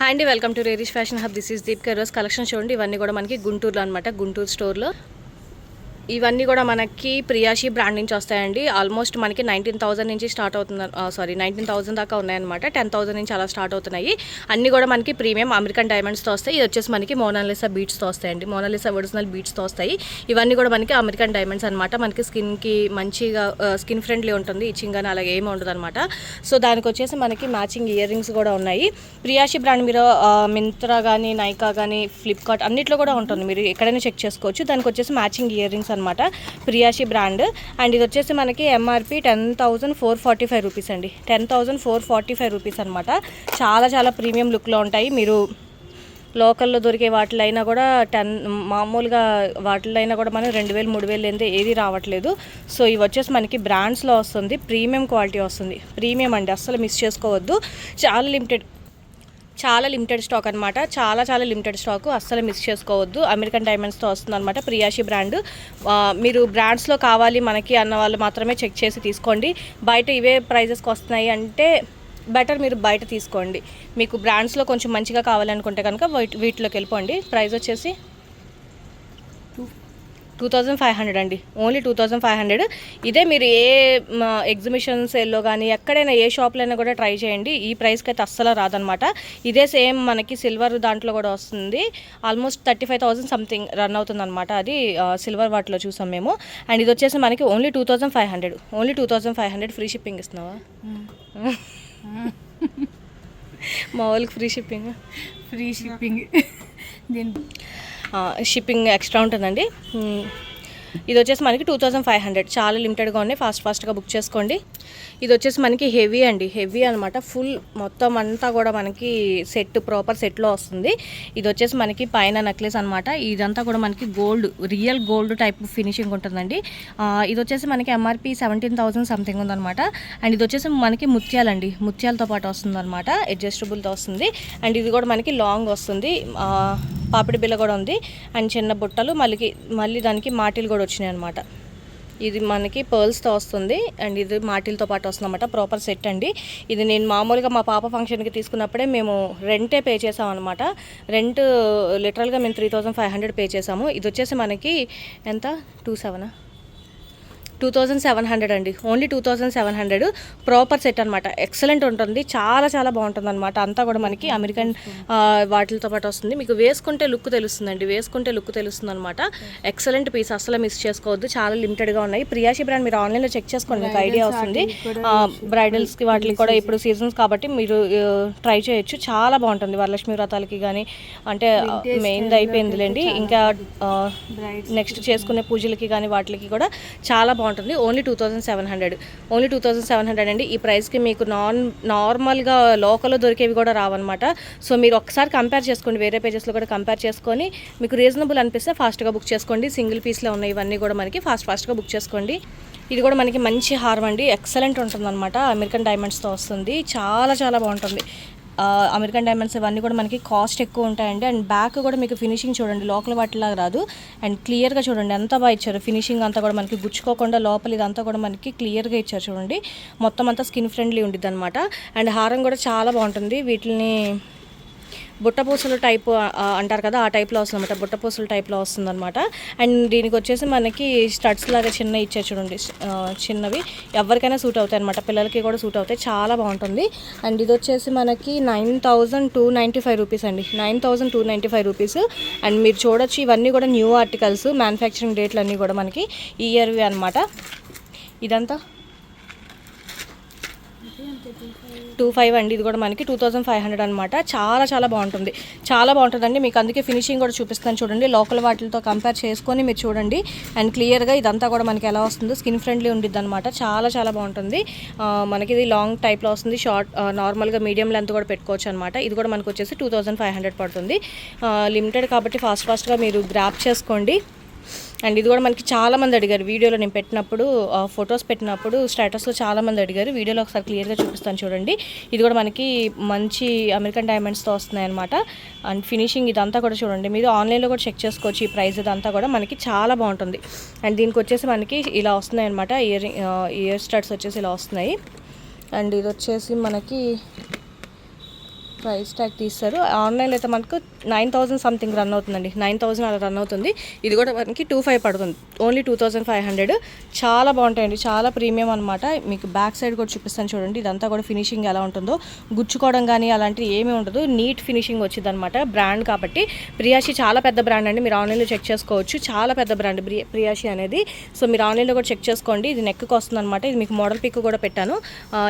Hi అండి, welcome to Rarish fashion hub. This is Deepika. రోజు collection చూడండి. ఇవన్నీ కూడా మనకి గుంటూరులో అనమాట, గుంటూరు స్టోర్లో. ఇవన్నీ కూడా మనకి ప్రియాషి బ్రాండ్ నుంచి వస్తాయండి. ఆల్మోస్ట్ మనకి 19,000 నుంచి స్టార్ట్ అవుతుంది. 19,000 దాకా ఉన్నాయన్నమాట. 10,000 నుంచి అలా స్టార్ట్ అవుతున్నాయి. అన్నీ కూడా మనకి ప్రీమియం అమెరికన్ డైమండ్స్తో వస్తాయి. ఇది వచ్చేసి మనకి మోనాలిసా బీట్స్తో వస్తాయండి. మోనాలిసా ఒరిజినల్ బీట్స్తో వస్తాయి. ఇవన్నీ కూడా మనకి అమెరికన్ డైమండ్స్ అనమాట. మనకి స్కిన్కి మంచిగా స్కిన్ ఫ్రెండ్లీ ఉంటుంది. ఇచ్చింగ్ కానీ అలాగే ఏమి ఉండదు అనమాట. సో దానికి వచ్చేసి మనకి మ్యాచింగ్ ఇయర్ రింగ్స్ కూడా ఉన్నాయి. ప్రియాషి బ్రాండ్ మీరు మింత్రా కానీ, నైకా కానీ, ఫ్లిప్కార్ట్ అన్నిట్లో కూడా ఉంటుంది. మీరు ఎక్కడైనా చెక్ చేసుకోవచ్చు. దానికి వచ్చేసి మ్యాచింగ్ ఇయర్ రింగ్స్ అనమాట, ప్రియాషి బ్రాండ్. అండ్ ఇది వచ్చేసి మనకి ఎంఆర్పి 10,445 రూపీస్ అండి. 10,445 రూపీస్ అనమాట. చాలా చాలా ప్రీమియం లుక్లో ఉంటాయి. మీరు లోకల్లో దొరికే వాటిలో అయినా కూడా మామూలుగా వాటిలో అయినా కూడా మనం 2,000 3,000 లేదే ఏది రావట్లేదు. సో ఇవి వచ్చేసి మనకి బ్రాండ్స్లో వస్తుంది, ప్రీమియం క్వాలిటీ వస్తుంది. ప్రీమియం అండి, అస్సలు మిస్ చేసుకోవద్దు. చాలా లిమిటెడ్ స్టాక్ అనమాట. చాలా లిమిటెడ్ స్టాక్, అస్సలు మిస్ చేసుకోవద్దు. అమెరికన్ డైమండ్స్తో వస్తుంది అనమాట, ప్రియాషి బ్రాండ్. మీరు బ్రాండ్స్లో కావాలి మనకి అన్న వాళ్ళు మాత్రమే చెక్ చేసి తీసుకోండి. బయట ఇవే ప్రైజెస్కి వస్తున్నాయి అంటే బెటర్ మీరు బయట తీసుకోండి. మీకు బ్రాండ్స్లో కొంచెం మంచిగా కావాలనుకుంటే కనుక వీటిలోకి వెళ్ళిపోండి. ప్రైస్ వచ్చేసి 2,500 అండి. ఓన్లీ 2,500. ఇదే మీరు ఏ ఎగ్జిబిషన్ సేల్లో కానీ ఎక్కడైనా ఏ షాప్లో అయినా కూడా ట్రై చేయండి. ఈ ప్రైస్కి అయితే అస్సలు రాదనమాట. ఇదే సేమ్ మనకి సిల్వర్ దాంట్లో కూడా వస్తుంది. ఆల్మోస్ట్ 35,000 సంథింగ్ రన్ అవుతుంది అనమాట. అది సిల్వర్ వాటిలో చూసాం మేము. అండ్ ఇది వచ్చేసి మనకి ఓన్లీ 2,500. ఓన్లీ 2,500. ఫ్రీ షిప్పింగ్ ఇస్తున్నావా? మా వాళ్ళకి ఫ్రీ షిప్పింగ్ షిప్పింగ్ ఎక్స్ట్రా ఉంటుందండి. ఇది వచ్చేసి మనకి 2,500. చాలా లిమిటెడ్గా ఉన్నాయి. ఫాస్ట్గా బుక్ చేసుకోండి. ఇది వచ్చేసి మనకి హెవీ అండి, హెవీ అనమాట. ఫుల్ మొత్తం అంతా కూడా మనకి ప్రాపర్ సెట్లో వస్తుంది. ఇది వచ్చేసి మనకి పైన నెక్లెస్ అనమాట. ఇదంతా కూడా మనకి gold, real gold type finishing ఉంటుందండి. ఇది వచ్చేసి మనకి ఎంఆర్పి 17,000 సంథింగ్ ఉందన్నమాట. అండ్ ఇది వచ్చేసి మనకి ముత్యాలండి, ముత్యాలతో పాటు వస్తుంది అనమాట. అడ్జస్టబుల్తో వస్తుంది. అండ్ ఇది కూడా మనకి లాంగ్ వస్తుంది. పాపిడి బిల్ల కూడా ఉంది. అండ్ చిన్న బుట్టలు మళ్ళీ దానికి మాటిల్ కూడా వచ్చినాయి అనమాట. ఇది మనకి పర్ల్స్తో వస్తుంది. అండ్ ఇది మాటిల్తో పాటు వస్తుంది అనమాట. ప్రాపర్ సెట్ అండి. ఇది నేను మామూలుగా మా పాప ఫంక్షన్కి తీసుకున్నప్పుడే మేము రెంటే పే చేసాం అనమాట. రెంట్ లిటరల్గా మేము 3,500 పే చేసాము. ఇది వచ్చేసి మనకి ఎంత 2,700 అండి. ఓన్లీ 2,700. ప్రాపర్ సెట్ అనమాట. ఎక్సలెంట్ ఉంటుంది. చాలా బాగుంటుంది అనమాట. అంతా కూడా మనకి అమెరికన్ వాటిలతో పాటు వస్తుంది. మీకు వేసుకుంటే లుక్ తెలుస్తుందండి, అనమాట. ఎక్సలెంట్ పీస్, అసలు మిస్ చేసుకోవద్దు. చాలా లిమిటెడ్గా ఉన్నాయి. ప్రియాషి బ్రాండ్ మీరు ఆన్లైన్లో చెక్ చేసుకోండి, మీకు ఐడియా వస్తుంది. బ్రైడల్స్కి వాటికి కూడా ఇప్పుడు సీజన్స్ కాబట్టి మీరు ట్రై చేయొచ్చు. చాలా బాగుంటుంది. వరలక్ష్మి వ్రతాలకి కానీ, అంటే మెయిన్ది అయిపోయిందిలేండి. ఇంకా నెక్స్ట్ చేసుకునే పూజలకి కానీ వాటికి కూడా చాలా బాగుంటుంది. ఓన్లీ 2,700. ఓన్లీ 2,700 అండి. ఈ ప్రైస్కి మీకు నార్మల్గా లోకల్లో దొరికేవి కూడా రావన్నమాట. సో మీరు ఒకసారి కంపేర్ చేసుకోండి, వేరే పేజెస్లో కూడా కంపేర్ చేసుకొని మీకు రీజనబుల్ అనిపిస్తే ఫాస్ట్గా బుక్ చేసుకోండి. సింగిల్ పీస్లో ఉన్నాయి ఇవన్నీ కూడా మనకి. ఫాస్ట్గా బుక్ చేసుకోండి. ఇది కూడా మనకి మంచి హారం అండి, ఎక్సలెంట్ ఉంటుందన్నమాట. అమెరికన్ డైమండ్స్తో వస్తుంది. చాలా బాగుంటుంది. అమెరికన్ డైమండ్స్ ఇవన్నీ కూడా మనకి కాస్ట్ ఎక్కువ ఉంటాయండి. అండ్ బ్యాక్ కూడా మీకు ఫినిషింగ్ చూడండి, లోకల్ వాటిలాగా రాదు. అండ్ క్లియర్గా చూడండి ఎంత బాగా ఇచ్చారు. ఫినిషింగ్ అంతా కూడా మనకి గుచ్చుకోకుండా లోపల ఇదంతా కూడా మనకి క్లియర్గా ఇచ్చారు చూడండి. మొత్తం అంతా స్కిన్ ఫ్రెండ్లీ ఉంటుంది అనమాట. అండ్ హారం కూడా చాలా బాగుంటుంది. వీటిని బుట్టపూసలు టైప్ అంటారు కదా, ఆ టైప్లో వస్తుంది అనమాట. బుట్టపూసల టైప్లో వస్తుంది అనమాట. అండ్ దీనికి వచ్చేసి మనకి స్టడ్స్ లాగా చిన్న ఇచ్చారు చూడండి, చిన్నవి. ఎవరికైనా సూట్ అవుతాయి అనమాట, పిల్లలకి కూడా సూట్ అవుతాయి. చాలా బాగుంటుంది. అండ్ ఇది వచ్చేసి మనకి 9,295 రూపీస్ అండి. 9,295 రూపీస్. అండ్ మీరు చూడొచ్చు ఇవన్నీ కూడా న్యూ ఆర్టికల్స్, మ్యానుఫ్యాక్చరింగ్ డేట్లు అన్నీ కూడా మనకి ఈ ఇయర్వి అనమాట. ఇదంతా 2,500 అండి. ఇది కూడా మనకి 2,500 అనమాట. చాలా బాగుంటుందండి. మీకు అందుకే ఫినిషింగ్ కూడా చూపిస్తాను చూడండి. లోకల్ వాటితో కంపేర్ చేసుకొని మీరు చూడండి. అండ్ క్లియర్గా ఇదంతా కూడా మనకి ఎలా వస్తుందో స్కిన్ ఫ్రెండ్లీ ఉండిద్ది అనమాట. చాలా బాగుంటుంది. మనకి ఇది లాంగ్ టైప్లో వస్తుంది. షార్ట్ నార్మల్గా మీడియం లెంత్ కూడా పెట్టుకోవచ్చు అనమాట. ఇది కూడా మనకు వచ్చేసి 2,500 పడుతుంది. లిమిటెడ్ కాబట్టి ఫాస్ట్గా మీరు గ్రాప్ చేసుకోండి. అండ్ ఇది కూడా మనకి చాలామంది అడిగారు వీడియోలో నేను పెట్టినప్పుడు, ఫొటోస్ పెట్టినప్పుడు స్టేటస్లో చాలామంది అడిగారు. వీడియోలో ఒకసారి క్లియర్గా చూపిస్తాను చూడండి. ఇది కూడా మనకి మంచి అమెరికన్ డైమండ్స్తో వస్తున్నాయి అనమాట. అండ్ ఫినిషింగ్ ఇదంతా కూడా చూడండి, మీరు ఆన్లైన్లో కూడా చెక్ చేసుకోవచ్చు. ఈ ప్రైస్ ఇదంతా కూడా మనకి చాలా బాగుంటుంది. అండ్ దీనికి వచ్చేసి మనకి ఇలా వస్తున్నాయి అనమాట. ఇయర్ స్టడ్స్ వచ్చేసి ఇలా వస్తున్నాయి. అండ్ ఇది వచ్చేసి మనకి ప్రైస్ ట్యాగ్ తీస్తారు. ఆన్లైన్లో అయితే మనకు 9,000 సంథింగ్ రన్ అవుతుందండి, 9,000 అలా రన్ అవుతుంది. ఇది కూడా మనకి 2,500 పడుతుంది, ఓన్లీ 2,500. చాలా బాగుంటాయండి, చాలా ప్రీమియం అనమాట. మీకు బ్యాక్ సైడ్ కూడా చూపిస్తాను చూడండి. ఇదంతా కూడా ఫినిషింగ్ ఎలా ఉంటుందో, గుచ్చుకోవడం కానీ అలాంటివి ఏమీ ఉండదు, నీట్ ఫినిషింగ్ వచ్చింది అనమాట. బ్రాండ్ కాబట్టి ప్రియాషి చాలా పెద్ద బ్రాండ్ అండి, మీరు ఆన్లైన్లో చెక్ చేసుకోవచ్చు. చాలా పెద్ద బ్రాండ్ ప్రియాషి అనేది. సో మీరు ఆన్లైన్లో కూడా చెక్ చేసుకోండి. ఇది నెక్కి వస్తుంది అనమాట. ఇది మీకు మోడల్ పిక్ కూడా పెట్టాను.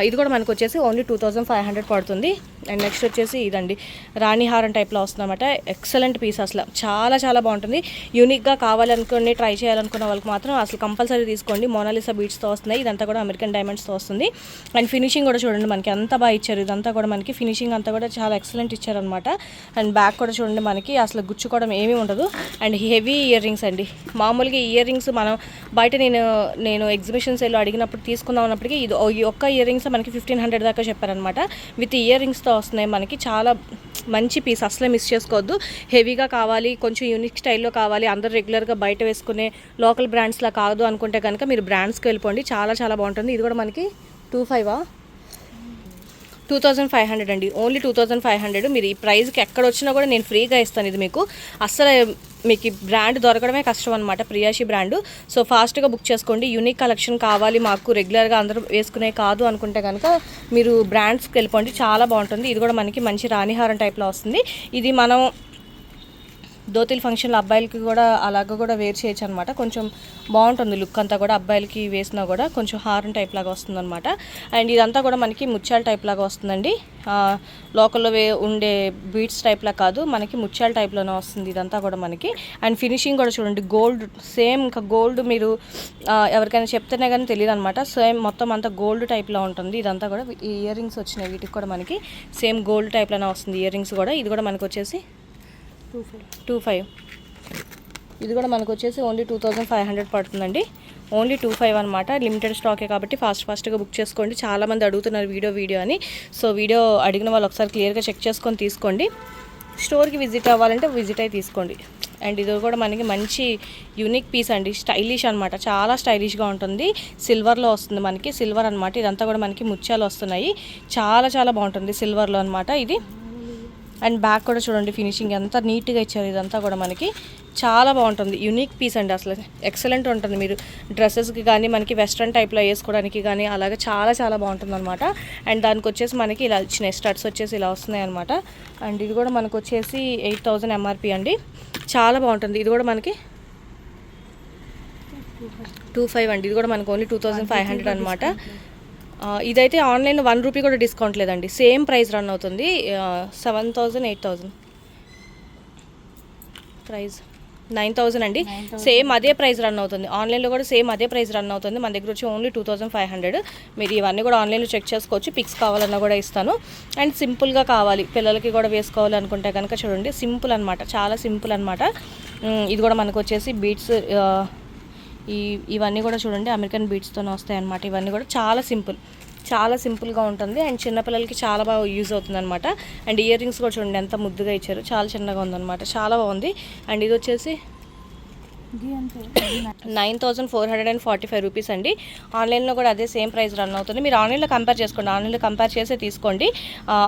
ఇది కూడా మనకు వచ్చేసి ఓన్లీ 2,500 పడుతుంది. అండ్ నెక్స్ట్ వచ్చేసి ఇదండి, రాణి హారం టైప్లో వస్తుంది అనమాట. ఎక్సలెంట్ పీస్, అసలు చాలా చాలా బాగుంటుంది. యూనిక్గా కావాలనుకుని ట్రై చేయాలనుకున్న వాళ్ళకి మాత్రం అసలు కంపల్సరీ తీసుకోండి. మోనాలిసా బీడ్స్తో వస్తున్నాయి, ఇదంతా కూడా అమెరికన్ డైమండ్స్తో వస్తుంది. అండ్ ఫినిషింగ్ కూడా చూడండి మనకి ఎంత బాగా ఇచ్చారు. ఇదంతా కూడా మనకి ఫినిషింగ్ అంతా కూడా చాలా ఎక్సలెంట్ ఇచ్చారనమాట. అండ్ బ్యాక్ కూడా చూడండి మనకి అసలు గుచ్చుకోవడం ఏమీ ఉండదు. అండ్ హెవీ ఇయర్ రింగ్స్ అండి. మామూలుగా ఇయర్ రింగ్స్ మనం బయట నేను ఎగ్జిబిషన్ సేల్లో అడిగినప్పుడు తీసుకుందాం అన్నప్పటికీ ఇది ఈ ఒక్క ఇయర్ రింగ్స్ మనకి 1,500 దాకా చెప్పారనమాట. విత్ ఇయర్ రింగ్స్తో వస్తున్నాయి మనకి. చాలా మంచి పీస్, అసలే మిస్ చేసుకోవద్దు. హెవీగా కావాలి, కొంచెం యూనిక్ స్టైల్లో కావాలి, అందరు రెగ్యులర్గా బయట వేసుకునే లోకల్ బ్రాండ్స్లా కాదు అనుకుంటే కనుక మీరు బ్రాండ్స్కి వెళ్ళిపోండి. చాలా చాలా బాగుంటుంది. ఇది కూడా మనకి 2,500 అండి, ఓన్లీ 2,500. మీరు ఈ ప్రైస్కి ఎక్కడ వచ్చినా కూడా నేను ఫ్రీగా ఇస్తాను. ఇది మీకు అస్సలు మీకు ఈ బ్రాండ్ దొరకడమే కష్టం అనమాట, ప్రియాషి బ్రాండు. సో ఫాస్ట్గా బుక్ చేసుకోండి. యూనిక్ కలెక్షన్ కావాలి మాకు, రెగ్యులర్గా అందరూ వేసుకునే కాదు అనుకుంటే కనుక మీరు బ్రాండ్స్కి వెళ్ళిపోండి, చాలా బాగుంటుంది. ఇది కూడా మనకి మంచి రాణిహారం టైప్లో వస్తుంది. ఇది మనం దోతిల్ ఫంక్షన్లో అబ్బాయిలకి కూడా అలాగ కూడా వేర్ చేయొచ్చు అనమాట. కొంచెం బాగుంటుంది లుక్ అంతా కూడా, అబ్బాయిలకి వేసినా కూడా కొంచెం హారం టైప్ లాగా వస్తుందన్నమాట. అండ్ ఇదంతా కూడా మనకి ముత్యాల టైప్ లాగా వస్తుందండి. లోకల్లో ఉండే బీడ్స్ టైప్లా కాదు, మనకి ముత్యాల టైప్లోనే వస్తుంది ఇదంతా కూడా మనకి. అండ్ ఫినిషింగ్ కూడా చూడండి, గోల్డ్ సేమ్. ఇంకా గోల్డ్ మీరు ఎవరికైనా చెప్తేనే కానీ తెలియదు అనమాట. సేమ్ మొత్తం అంతా గోల్డ్ టైప్లో ఉంటుంది ఇదంతా కూడా. ఈ ఇయర్ రింగ్స్ వచ్చినాయి, వీటికి కూడా మనకి సేమ్ గోల్డ్ టైప్లోనే వస్తుంది ఇయర్ రింగ్స్ కూడా. ఇది కూడా మనకు వచ్చేసి 2,500. ఇది కూడా మనకు వచ్చేసి ఓన్లీ 2,500 పడుతుందండి, ఓన్లీ 2,500 అనమాట. లిమిటెడ్ స్టాకే కాబట్టి ఫాస్ట్గా బుక్ చేసుకోండి. చాలామంది అడుగుతున్నారు వీడియో అని. సో వీడియో అడిగిన వాళ్ళు ఒకసారి క్లియర్గా చెక్ చేసుకొని తీసుకోండి. స్టోర్కి విజిట్ అవ్వాలంటే విజిట్ అయి తీసుకోండి. అండ్ ఇది కూడా మనకి మంచి యూనిక్ పీస్ అండి, స్టైలిష్ అనమాట, చాలా స్టైలిష్గా ఉంటుంది. సిల్వర్లో వస్తుంది మనకి, సిల్వర్ అనమాట. ఇదంతా కూడా మనకి ముత్యాలు వస్తున్నాయి, చాలా చాలా బాగుంటుంది సిల్వర్లో అనమాట ఇది. అండ్ బ్యాక్ కూడా చూడండి ఫినిషింగ్ ఎంత నీట్గా ఇచ్చారు. ఇదంతా కూడా మనకి చాలా బాగుంటుంది, యూనిక్ పీస్ అండి, అసలు ఎక్సలెంట్ ఉంటుంది. మీరు డ్రెస్సెస్కి కానీ మనకి వెస్ట్రన్ టైప్లో వేసుకోవడానికి కానీ అలాగే చాలా చాలా బాగుంటుంది అనమాట. అండ్ దానికి వచ్చేసి మనకి ఇలా ఇచ్చిన స్టడ్స్ వచ్చేసి ఇలా వస్తున్నాయి అనమాట. అండ్ ఇది కూడా మనకు వచ్చేసి 8,000 ఎంఆర్పి అండి, చాలా బాగుంటుంది. ఇది కూడా మనకి 2,500 అండి. ఇది కూడా మనకు ఓన్లీ 2,500 అనమాట. ఇదైతే ఆన్లైన్లో 1 రూపీ కూడా డిస్కౌంట్ లేదండి, సేమ్ ప్రైస్ రన్ అవుతుంది. 7,000 8,000 ప్రైస్ 9,000 అండి, సేమ్ అదే ప్రైస్ రన్ అవుతుంది. ఆన్లైన్లో కూడా సేమ్ అదే ప్రైస్ రన్ అవుతుంది. మన దగ్గర వచ్చి ఓన్లీ 2,500. మీరు ఇవన్నీ కూడా ఆన్లైన్లో చెక్ చేసుకోవచ్చు, పిక్స్ కావాలన్నా కూడా ఇస్తాను. అండ్ సింపుల్గా కావాలి, పిల్లలకి కూడా వేసుకోవాలి అనుకుంటే కనుక చూడండి, సింపుల్ అనమాట, చాలా సింపుల్ అనమాట. ఇది కూడా మనకు వచ్చేసి బీట్స్, ఇవన్నీ కూడా చూడండి అమెరికన్ బీట్స్తోనే వస్తాయి అన్నమాట. ఇవన్నీ కూడా చాలా సింపుల్గా ఉంటుంది. అండ్ చిన్నపిల్లలకి చాలా బాగా యూజ్ అవుతుంది అనమాట. అండ్ ఇయర్ రింగ్స్ కూడా చూడండి ఎంత ముద్దుగా ఇచ్చారు, చాలా చిన్నగా ఉందన్నమాట, చాలా బాగుంది. అండ్ ఇది వచ్చేసి 9,445 రూపీస్ అండి. ఆన్లైన్లో కూడా అదే సేమ్ ప్రైస్ రన్ అవుతుంది. మీరు ఆన్లైన్లో కంపేర్ చేసుకోండి, ఆన్లైన్లో కంపేర్ చేసి తీసుకోండి.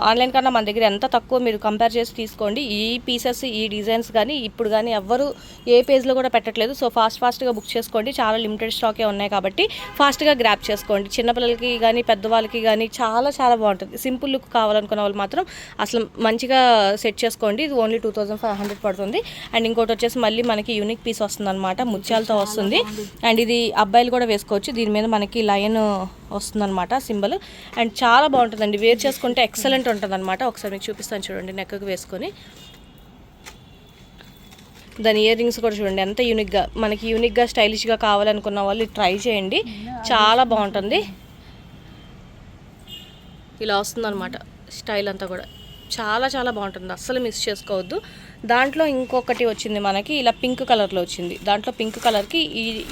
ఆన్లైన్ కన్నా మన దగ్గర ఎంత తక్కువ మీరు కంపేర్ చేసి తీసుకోండి. ఈ పీసెస్ ఈ డిజైన్స్ కానీ ఇప్పుడు కానీ ఎవ్వరు ఏ పేజ్లో కూడా పెట్టట్లేదు. సో ఫాస్ట్గా బుక్ చేసుకోండి, చాలా లిమిటెడ్ స్టాకే ఉన్నాయి కాబట్టి ఫాస్ట్గా గ్రాప్ చేసుకోండి. చిన్నపిల్లలకి కానీ పెద్దవాళ్ళకి కానీ చాలా చాలా బాగుంటుంది. సింపుల్ లుక్ కావాలనుకున్న వాళ్ళు మాత్రం అసలు మంచిగా సెట్ చేసుకోండి. ఇది ఓన్లీ 2,500 పడుతుంది. అండ్ ఇంకోటి వచ్చేసి మళ్ళీ మనకి యూనిక్ పీస్ వస్తుంది అనమాట, ముత్యాలతో వస్తుంది. అండ్ ఇది అబ్బాయిలు కూడా వేసుకోవచ్చు, దీని మీద మనకి లయన్ వస్తుంది అనమాట సింబల్. అండ్ చాలా బాగుంటుందండి, వేర్ చేసుకుంటే ఎక్సలెంట్ ఉంటుంది అనమాట. ఒకసారి మీకు చూపిస్తాను చూడండి, నెక్కకు వేసుకొని. దాని ఇయర్ రింగ్స్ కూడా చూడండి ఎంత యూనిక్గా స్టైలిష్గా కావాలనుకున్న వాళ్ళు ట్రై చేయండి, చాలా బాగుంటుంది. ఇలా వస్తుంది అనమాట స్టైల్ అంతా కూడా, చాలా చాలా బాగుంటుంది, అస్సలు మిస్ చేసుకోవద్దు. దాంట్లో ఇంకొకటి వచ్చింది మనకి ఇలా పింక్ కలర్లో వచ్చింది. దాంట్లో పింక్ కలర్కి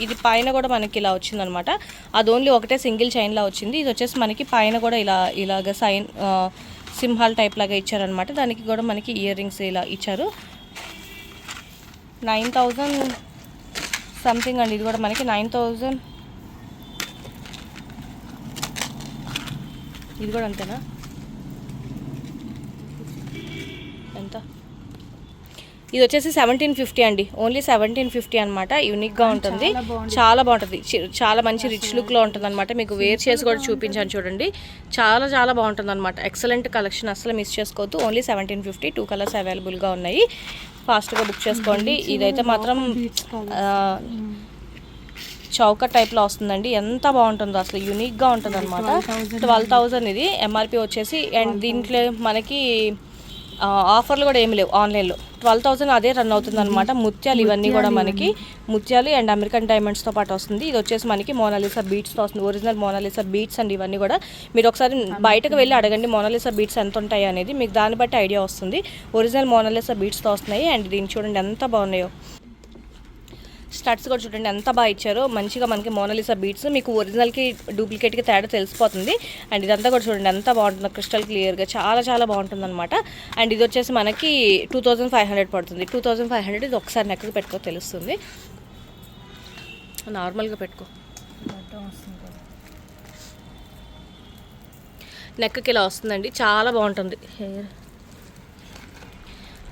ఇది పైన కూడా మనకి ఇలా వచ్చింది అనమాట. అది ఓన్లీ ఒకటే సింగిల్ చైన్లా వచ్చింది. ఇది వచ్చేసి మనకి పైన కూడా ఇలాగ సింహాల్ టైప్ లాగా ఇచ్చారనమాట. దానికి కూడా మనకి ఇయర్ రింగ్స్ ఇలా ఇచ్చారు. 9,000 సంథింగ్ అండి. ఇది కూడా మనకి 9,000. ఇది కూడా అంతేనా? ఎంత, ఇది వచ్చేసి 1750 అండి, ఓన్లీ 1750 అనమాట. యూనిక్గా ఉంటుంది, చాలా బాగుంటుంది, చాలా మంచి రిచ్ లుక్లో ఉంటుంది అనమాట. మీకు వేర్ చేసి కూడా చూపించాను చూడండి, చాలా చాలా బాగుంటుంది అనమాట. ఎక్సలెంట్ కలెక్షన్, అసలు మిస్ చేసుకోవద్దు. ఓన్లీ 1750, 2 కలర్స్ అవైలబుల్గా ఉన్నాయి. ఫాస్ట్గా బుక్ చేసుకోండి. ఇదైతే మాత్రం చౌక టైప్లో వస్తుందండి, ఎంత బాగుంటుందో అసలు, యూనిక్గా ఉంటుంది అనమాట. 12,000 ఇది ఎంఆర్పి వచ్చేసి. అండ్ దీంట్లో మనకి ఆఫర్లు కూడా ఏమి లేవు ఆన్లైన్లో. 12,000 అదే రన్ అవుతుంది అనమాట. ముత్యాలు ఇవన్నీ కూడా మనకి ముత్యాలు అండ్ అమెరికన్ డైమండ్స్తో పాటు వస్తుంది. ఇది వచ్చేసి మనకి మోనాలిసా బీట్స్తో వస్తుంది, ఒరిజినల్ మోనాలిసా బీట్స్ అండి ఇవన్నీ కూడా. మీరు ఒకసారి బయటకు వెళ్ళి అడగండి మోనాలిసా బీట్స్ ఎంత ఉంటాయి అనేది, మీకు దాన్ని బట్టి ఐడియా వస్తుంది. ఒరిజినల్ మోనాలిసా బీట్స్తో వస్తున్నాయి. అండ్ దీన్ని చూడండి ఎంత బాగున్నాయో, స్టడ్స్ కూడా చూడండి ఎంత బాగా ఇచ్చారో. మంచిగా మనకి మోనాలిసా బీట్స్, మీకు ఒరిజినల్కి డూప్లికేట్కి తేడా తెలిసిపోతుంది. అండ్ ఇదంతా కూడా చూడండి ఎంత బాగుంటుందో, క్రిస్టల్ క్లియర్గా, చాలా చాలా బాగుంటుంది అనమాట. అండ్ ఇది వచ్చేసి మనకి 2500 పడుతుంది. 2500 ఇది ఒకసారి నెక్కి పెట్టుకో తెలుస్తుంది, నార్మల్గా పెట్టుకో. నెక్కి ఇలా వస్తుందండి, చాలా బాగుంటుంది.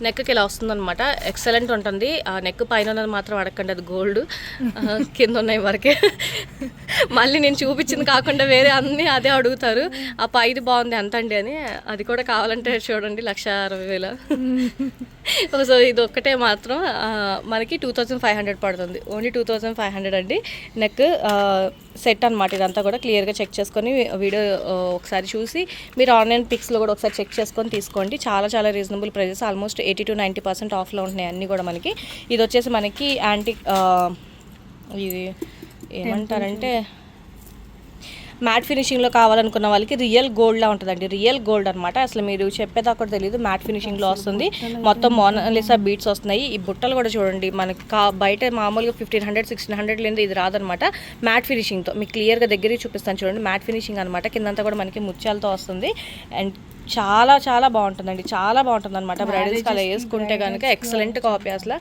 నెక్కి ఇలా వస్తుందన్నమాట, ఎక్సలెంట్ ఉంటుంది. ఆ నెక్ పైన ఉన్నది మాత్రం అడగండి, అది గోల్డ్, కింద ఉన్నాయి వరకే. మళ్ళీ నేను చూపించింది కాకుండా వేరే అన్నీ అదే అడుగుతారు, ఆ పైది బాగుంది ఎంత అండి అని. అది కూడా కావాలంటే చూడండి 1,60,000. సో ఇది ఒక్కటే మాత్రం మనకి 2500 పడుతుంది, ఓన్లీ 2500 అండి. నెక్ సెట్ అనమాట. ఇదంతా కూడా క్లియర్గా చెక్ చేసుకొని వీడియో ఒకసారి చూసి మీరు ఆన్లైన్ పిక్స్లో కూడా ఒకసారి చెక్ చేసుకొని తీసుకోండి. చాలా చాలా రీజనబుల్ ప్రైజెస్, ఆల్మోస్ట్ 80 to 90% ఆఫ్లో ఉంటున్నాయి అన్నీ కూడా మనకి. ఇది వచ్చేసి మనకి యాంటిక్, ఇది ఏమంటారంటే మ్యాట్ ఫినిషింగ్లో కావాలనుకున్న వాళ్ళకి రియల్ గోల్డ్లా ఉంటుందండి, రియల్ గోల్డ్ అనమాట. అసలు మీరు చెప్పేదా కూడా తెలియదు, మ్యాట్ ఫినిషింగ్లో వస్తుంది. మొత్తం మోనాలిసా బీట్స్ వస్తున్నాయి. ఈ బుట్టలు కూడా చూడండి, మనకి బయట మామూలుగా 1500, 1600 లేని ఇది రాదనమాట. మ్యాట్ ఫినిషింగ్తో మీకు క్లియర్గా దగ్గరికి చూపిస్తాను చూడండి, మ్యాట్ ఫినిషింగ్ అనమాట. కిందంతా కూడా మనకి ముత్యాలతో వస్తుంది. అండ్ చాలా చాలా బాగుంటుందండి, చాలా బాగుంటుంది అనమాట. బ్రైడల్స్కి అలా వేసుకుంటే కనుక ఎక్సలెంట్ కాపీ అసలు.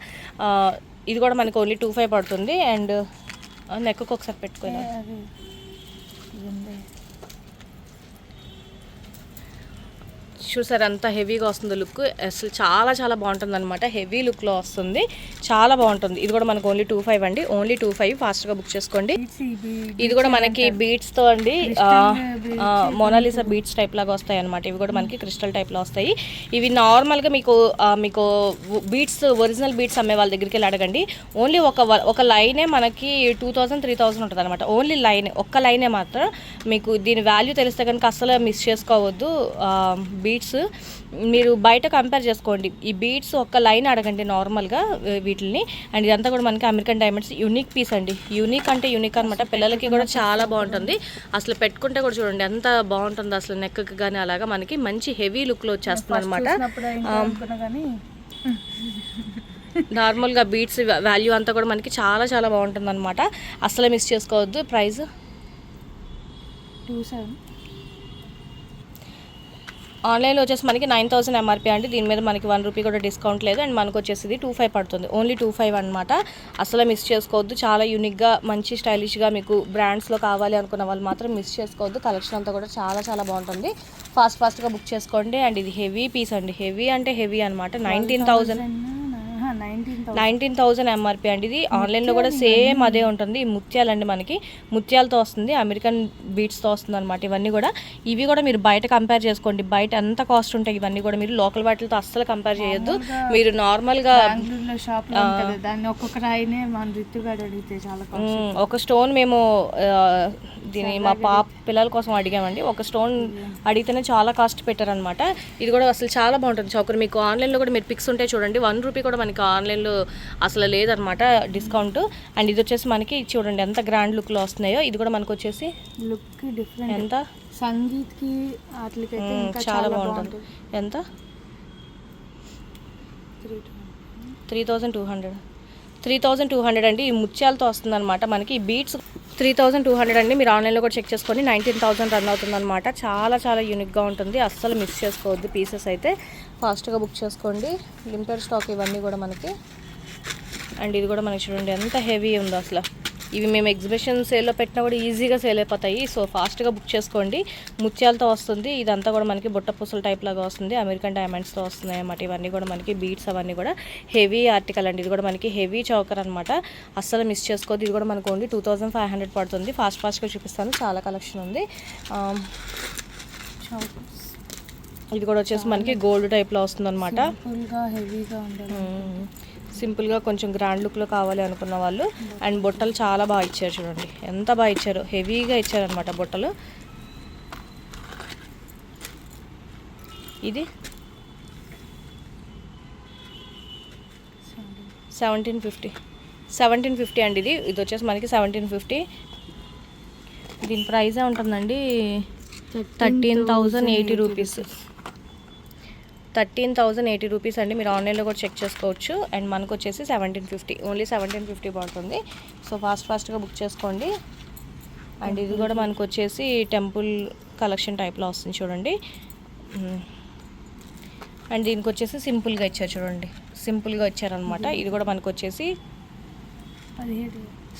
ఇది కూడా మనకి ఓన్లీ 2500 పడుతుంది. అండ్ నెక్కు ఒకసారి పెట్టుకుని చూసారు అంత హెవీగా వస్తుంది లుక్, అసలు చాలా చాలా బాగుంటుంది అనమాట. హెవీ లుక్లో వస్తుంది, చాలా బాగుంటుంది. ఇది కూడా మనకు ఓన్లీ 2500 అండి, ఓన్లీ 2500. ఫాస్ట్గా బుక్ చేసుకోండి. ఇది కూడా మనకి బీట్స్తో అండి, మోనాలిసా బీట్స్ టైప్ లాగా వస్తాయి అనమాట. ఇవి కూడా మనకి క్రిస్టల్ టైప్లో వస్తాయి. ఇవి నార్మల్గా మీకు బీట్స్, ఒరిజినల్ బీట్స్ అమ్మే వాళ్ళ దగ్గరికి వెళ్ళి అడగండి. ఓన్లీ ఒక లైనే మనకి 2000, 3000 ఉంటుంది అనమాట. ఓన్లీ లైన్, ఒక్క లైనే మాత్రం. మీకు దీని వాల్యూ తెలిస్తే కనుక అస్సలు మిస్ చేసుకోవద్దు. బీట్స్ మీరు బయట కంపేర్ చేసుకోండి. ఈ బీట్స్ ఒక్క లైన్ అడగండి నార్మల్గా వీటిని. అండ్ ఇదంతా కూడా మనకి అమెరికన్ డైమండ్స్ యూనిక్ పీస్ అండి, యూనిక్ అంటే యూనిక్ అనమాట. పిల్లలకి కూడా చాలా బాగుంటుంది, అసలు పెట్టుకుంటే కూడా చూడండి ఎంత బాగుంటుంది అసలు. నెక్కి కానీ అలాగా మనకి మంచి హెవీ లుక్లో వచ్చేస్తుంది అనమాట. నార్మల్గా బీట్స్ వాల్యూ అంతా కూడా మనకి చాలా చాలా బాగుంటుంది అనమాట, అసలు మిస్ చేసుకోవద్దు. ప్రైస్ 2700. ఆన్లైన్లో వచ్చేసి మనకి 9000 ఎంఆర్పీ అండి. దీని మీద మనకి 1 రూపీ కూడా డిస్కౌంట్ లేదు. అండ్ మనకు వచ్చేసి 2500 పడుతుంది, ఓన్లీ 2500 అనమాట. అసలు మిస్ చేసుకోవద్దు, చాలా యూనిక్గా మంచి స్టైలిష్గా మీకు బ్రాండ్స్లో కావాలి అనుకున్న వాళ్ళు మాత్రం మిస్ చేసుకోవద్దు. కలెక్షన్ అంతా కూడా చాలా చాలా బాగుంటుంది. ఫాస్ట్గా బుక్ చేసుకోండి. అండ్ ఇది హెవీ పీస్ అండి, హెవీ అంటే హెవీ అనమాట. 19,000 ఎంఆర్పీ అండి. ఇది ఆన్లైన్లో కూడా సేమ్ అదే ఉంటుంది. ఈ ముత్యాలండి మనకి ముత్యాలతో వస్తుంది, అమెరికన్ బీట్స్తో వస్తుంది అనమాట. ఇవన్నీ కూడా ఇవి కూడా మీరు బయట కంపేర్ చేసుకోండి, బయట ఎంత కాస్ట్ ఉంటాయి ఇవన్నీ కూడా. మీరు లోకల్ వాటితో అస్సలు కంపేర్ చేయొద్దు. మీరు నార్మల్గా ఒక స్టోన్ మేము దీని మా పిల్లల కోసం అడిగామండి. ఒక స్టోన్ అడిగితేనే చాలా కాస్ట్ పెట్టారనమాట. ఇది కూడా అసలు చాలా బాగుంటుంది చౌకర్. మీకు ఆన్లైన్లో కూడా మీరు పిక్స్ ఉంటాయి చూడండి, 1 రూపీ కూడా మనకి ఆన్లైన్లో అసలు లేదనమాట డిస్కౌంట్. అండ్ ఇది వచ్చేసి మనకి చూడండి ఎంత గ్రాండ్ లుక్లో వస్తున్నాయో. ఇది కూడా మనకు వచ్చేసి లుక్ డిఫరెంట్, ఎంత సంగీత్కి వాటికైతే చాలా బాగుంటుంది. ఎంత 3,200 అండి. ఈ ముత్యాలతో వస్తుంది అనమాట మనకి. ఈ బీట్స్ 3,200 అండి. మీరు ఆన్లైన్లో కూడా చెక్ చేసుకోండి, 19,000 రన్ అవుతుంది అనమాట. చాలా చాలా యూనిక్గా ఉంటుంది, అస్సలు మిస్ చేసుకోవద్దు. పీసెస్ అయితే ఫాస్ట్గా బుక్ చేసుకోండి, లిమిటెడ్ స్టాక్ ఇవన్నీ కూడా మనకి. అండ్ ఇది కూడా మనకి చూడండి ఎంత హెవీ ఉందో అసలు. ఇవి మేము ఎగ్జిబిషన్ సేల్లో పెట్టినా కూడా ఈజీగా సేల్ అయిపోతాయి. సో ఫాస్ట్గా బుక్ చేసుకోండి. ముత్యాలతో వస్తుంది. ఇదంతా కూడా మనకి బుట్ట పూసల టైప్ లాగా వస్తుంది. అమెరికన్ డైమండ్స్తో వస్తున్నాయి అన్నమాట. ఇవన్నీ కూడా మనకి బీట్స్ అవన్నీ కూడా హెవీ ఆర్టికల్ అండి. ఇది కూడా మనకి హెవీ చౌకర్ అనమాట. అస్సలు మిస్ చేసుకోవద్దు. ఇది కూడా మనకు ఓన్లీ 2500 పడుతుంది. ఫాస్ట్గా చూపిస్తాను, చాలా కలెక్షన్ ఉంది. ఇది కూడా వచ్చేసి మనకి గోల్డ్ టైప్లో వస్తుంది అనమాట. హెవీగా ఉండాలి, సింపుల్గా కొంచెం గ్రాండ్ లుక్లో కావాలి అనుకున్న వాళ్ళు. అండ్ బుట్టలు చాలా బాగా ఇచ్చారు, చూడండి ఎంత బాగా ఇచ్చారు. హెవీగా ఇచ్చారనమాట బుట్టలు. ఇది 1750 అండి. ఇది వచ్చేసి మనకి 1750. దీని ప్రైజే ఉంటుందండి 13,080 రూపీస్. 13,080 రూపీస్ అండి. మీరు ఆన్లైన్లో కూడా చెక్ చేసుకోవచ్చు. అండ్ మనకు వచ్చేసి 1750, ఓన్లీ 1750 పడుతుంది. సో ఫాస్ట్గా బుక్ చేసుకోండి. అండ్ ఇది కూడా మనకు వచ్చేసి టెంపుల్ కలెక్షన్ టైప్లో వస్తుంది, చూడండి. అండ్ దీనికి వచ్చేసి సింపుల్గా ఇచ్చారు, చూడండి సింపుల్గా ఇచ్చారనమాట. ఇది కూడా మనకు వచ్చేసి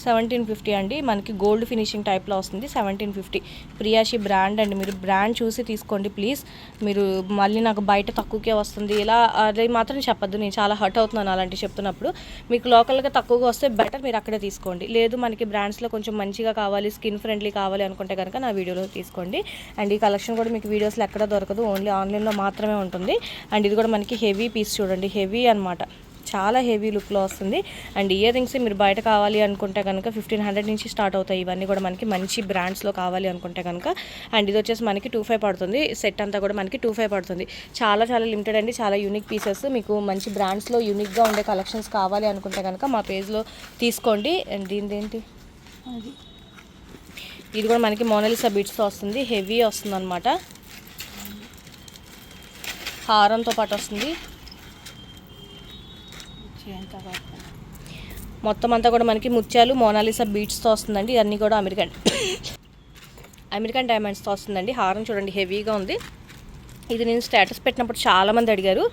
1750 అండి. మనకి గోల్డ్ ఫినిషింగ్ టైప్లో వస్తుంది. 1750 ప్రియాషి బ్రాండ్ అండి. మీరు బ్రాండ్ చూసి తీసుకోండి ప్లీజ్. మీరు మళ్ళీ నాకు బయట తక్కువకే వస్తుంది ఇలా అది మాత్రం చెప్పొద్దు. నేను చాలా హర్ట్ అవుతున్నాను అలాంటివి చెప్తున్నప్పుడు. మీకు లోకల్గా తక్కువగా వస్తే బెటర్, మీరు అక్కడే తీసుకోండి. లేదు మనకి బ్రాండ్స్లో కొంచెం మంచిగా కావాలి, స్కిన్ ఫ్రెండ్లీ కావాలి అనుకుంటే కనుక నా వీడియోలో తీసుకోండి. అండ్ ఈ కలెక్షన్ కూడా మీకు వీడియోస్లో ఎక్కడ దొరకదు, ఓన్లీ ఆన్లైన్లో మాత్రమే ఉంటుంది. అండ్ ఇది కూడా మనకి హెవీ పీస్, చూడండి హెవీ అనమాట, చాలా హెవీ లుక్లో వస్తుంది. అండ్ ఇయర్ రింగ్స్ మీరు బయట కావాలి అనుకుంటే కనుక 1500 నుంచి స్టార్ట్ అవుతాయి. ఇవన్నీ కూడా మనకి మంచి బ్రాండ్స్లో కావాలి అనుకుంటే కనుక. అండ్ ఇది వచ్చేసి మనకి 25 పడుతుంది. సెట్ అంతా కూడా మనకి 25 పడుతుంది. చాలా లిమిటెడ్ అండి, చాలా యూనిక్ పీసెస్. మీకు మంచి బ్రాండ్స్లో యూనిక్గా ఉండే కలెక్షన్స్ కావాలి అనుకుంటే కనుక మా పేజ్లో తీసుకోండి. అండ్ దీనిదేంటి, ఇది కూడా మనకి మోనాలిసా బీట్స్తో వస్తుంది. హెవీ వస్తుంది అనమాట. హారంతో పాటు వస్తుంది. మొత్తం అంతా కూడా మనకి ముత్యాలు మోనాలిసా బీట్స్తో వస్తుందండి. ఇవన్నీ కూడా అమెరికన్ డైమండ్స్తో వస్తుందండి. హారం చూడండి హెవీగా ఉంది. ఇది నేను స్టేటస్ పెట్టినప్పుడు చాలామంది అడిగారు.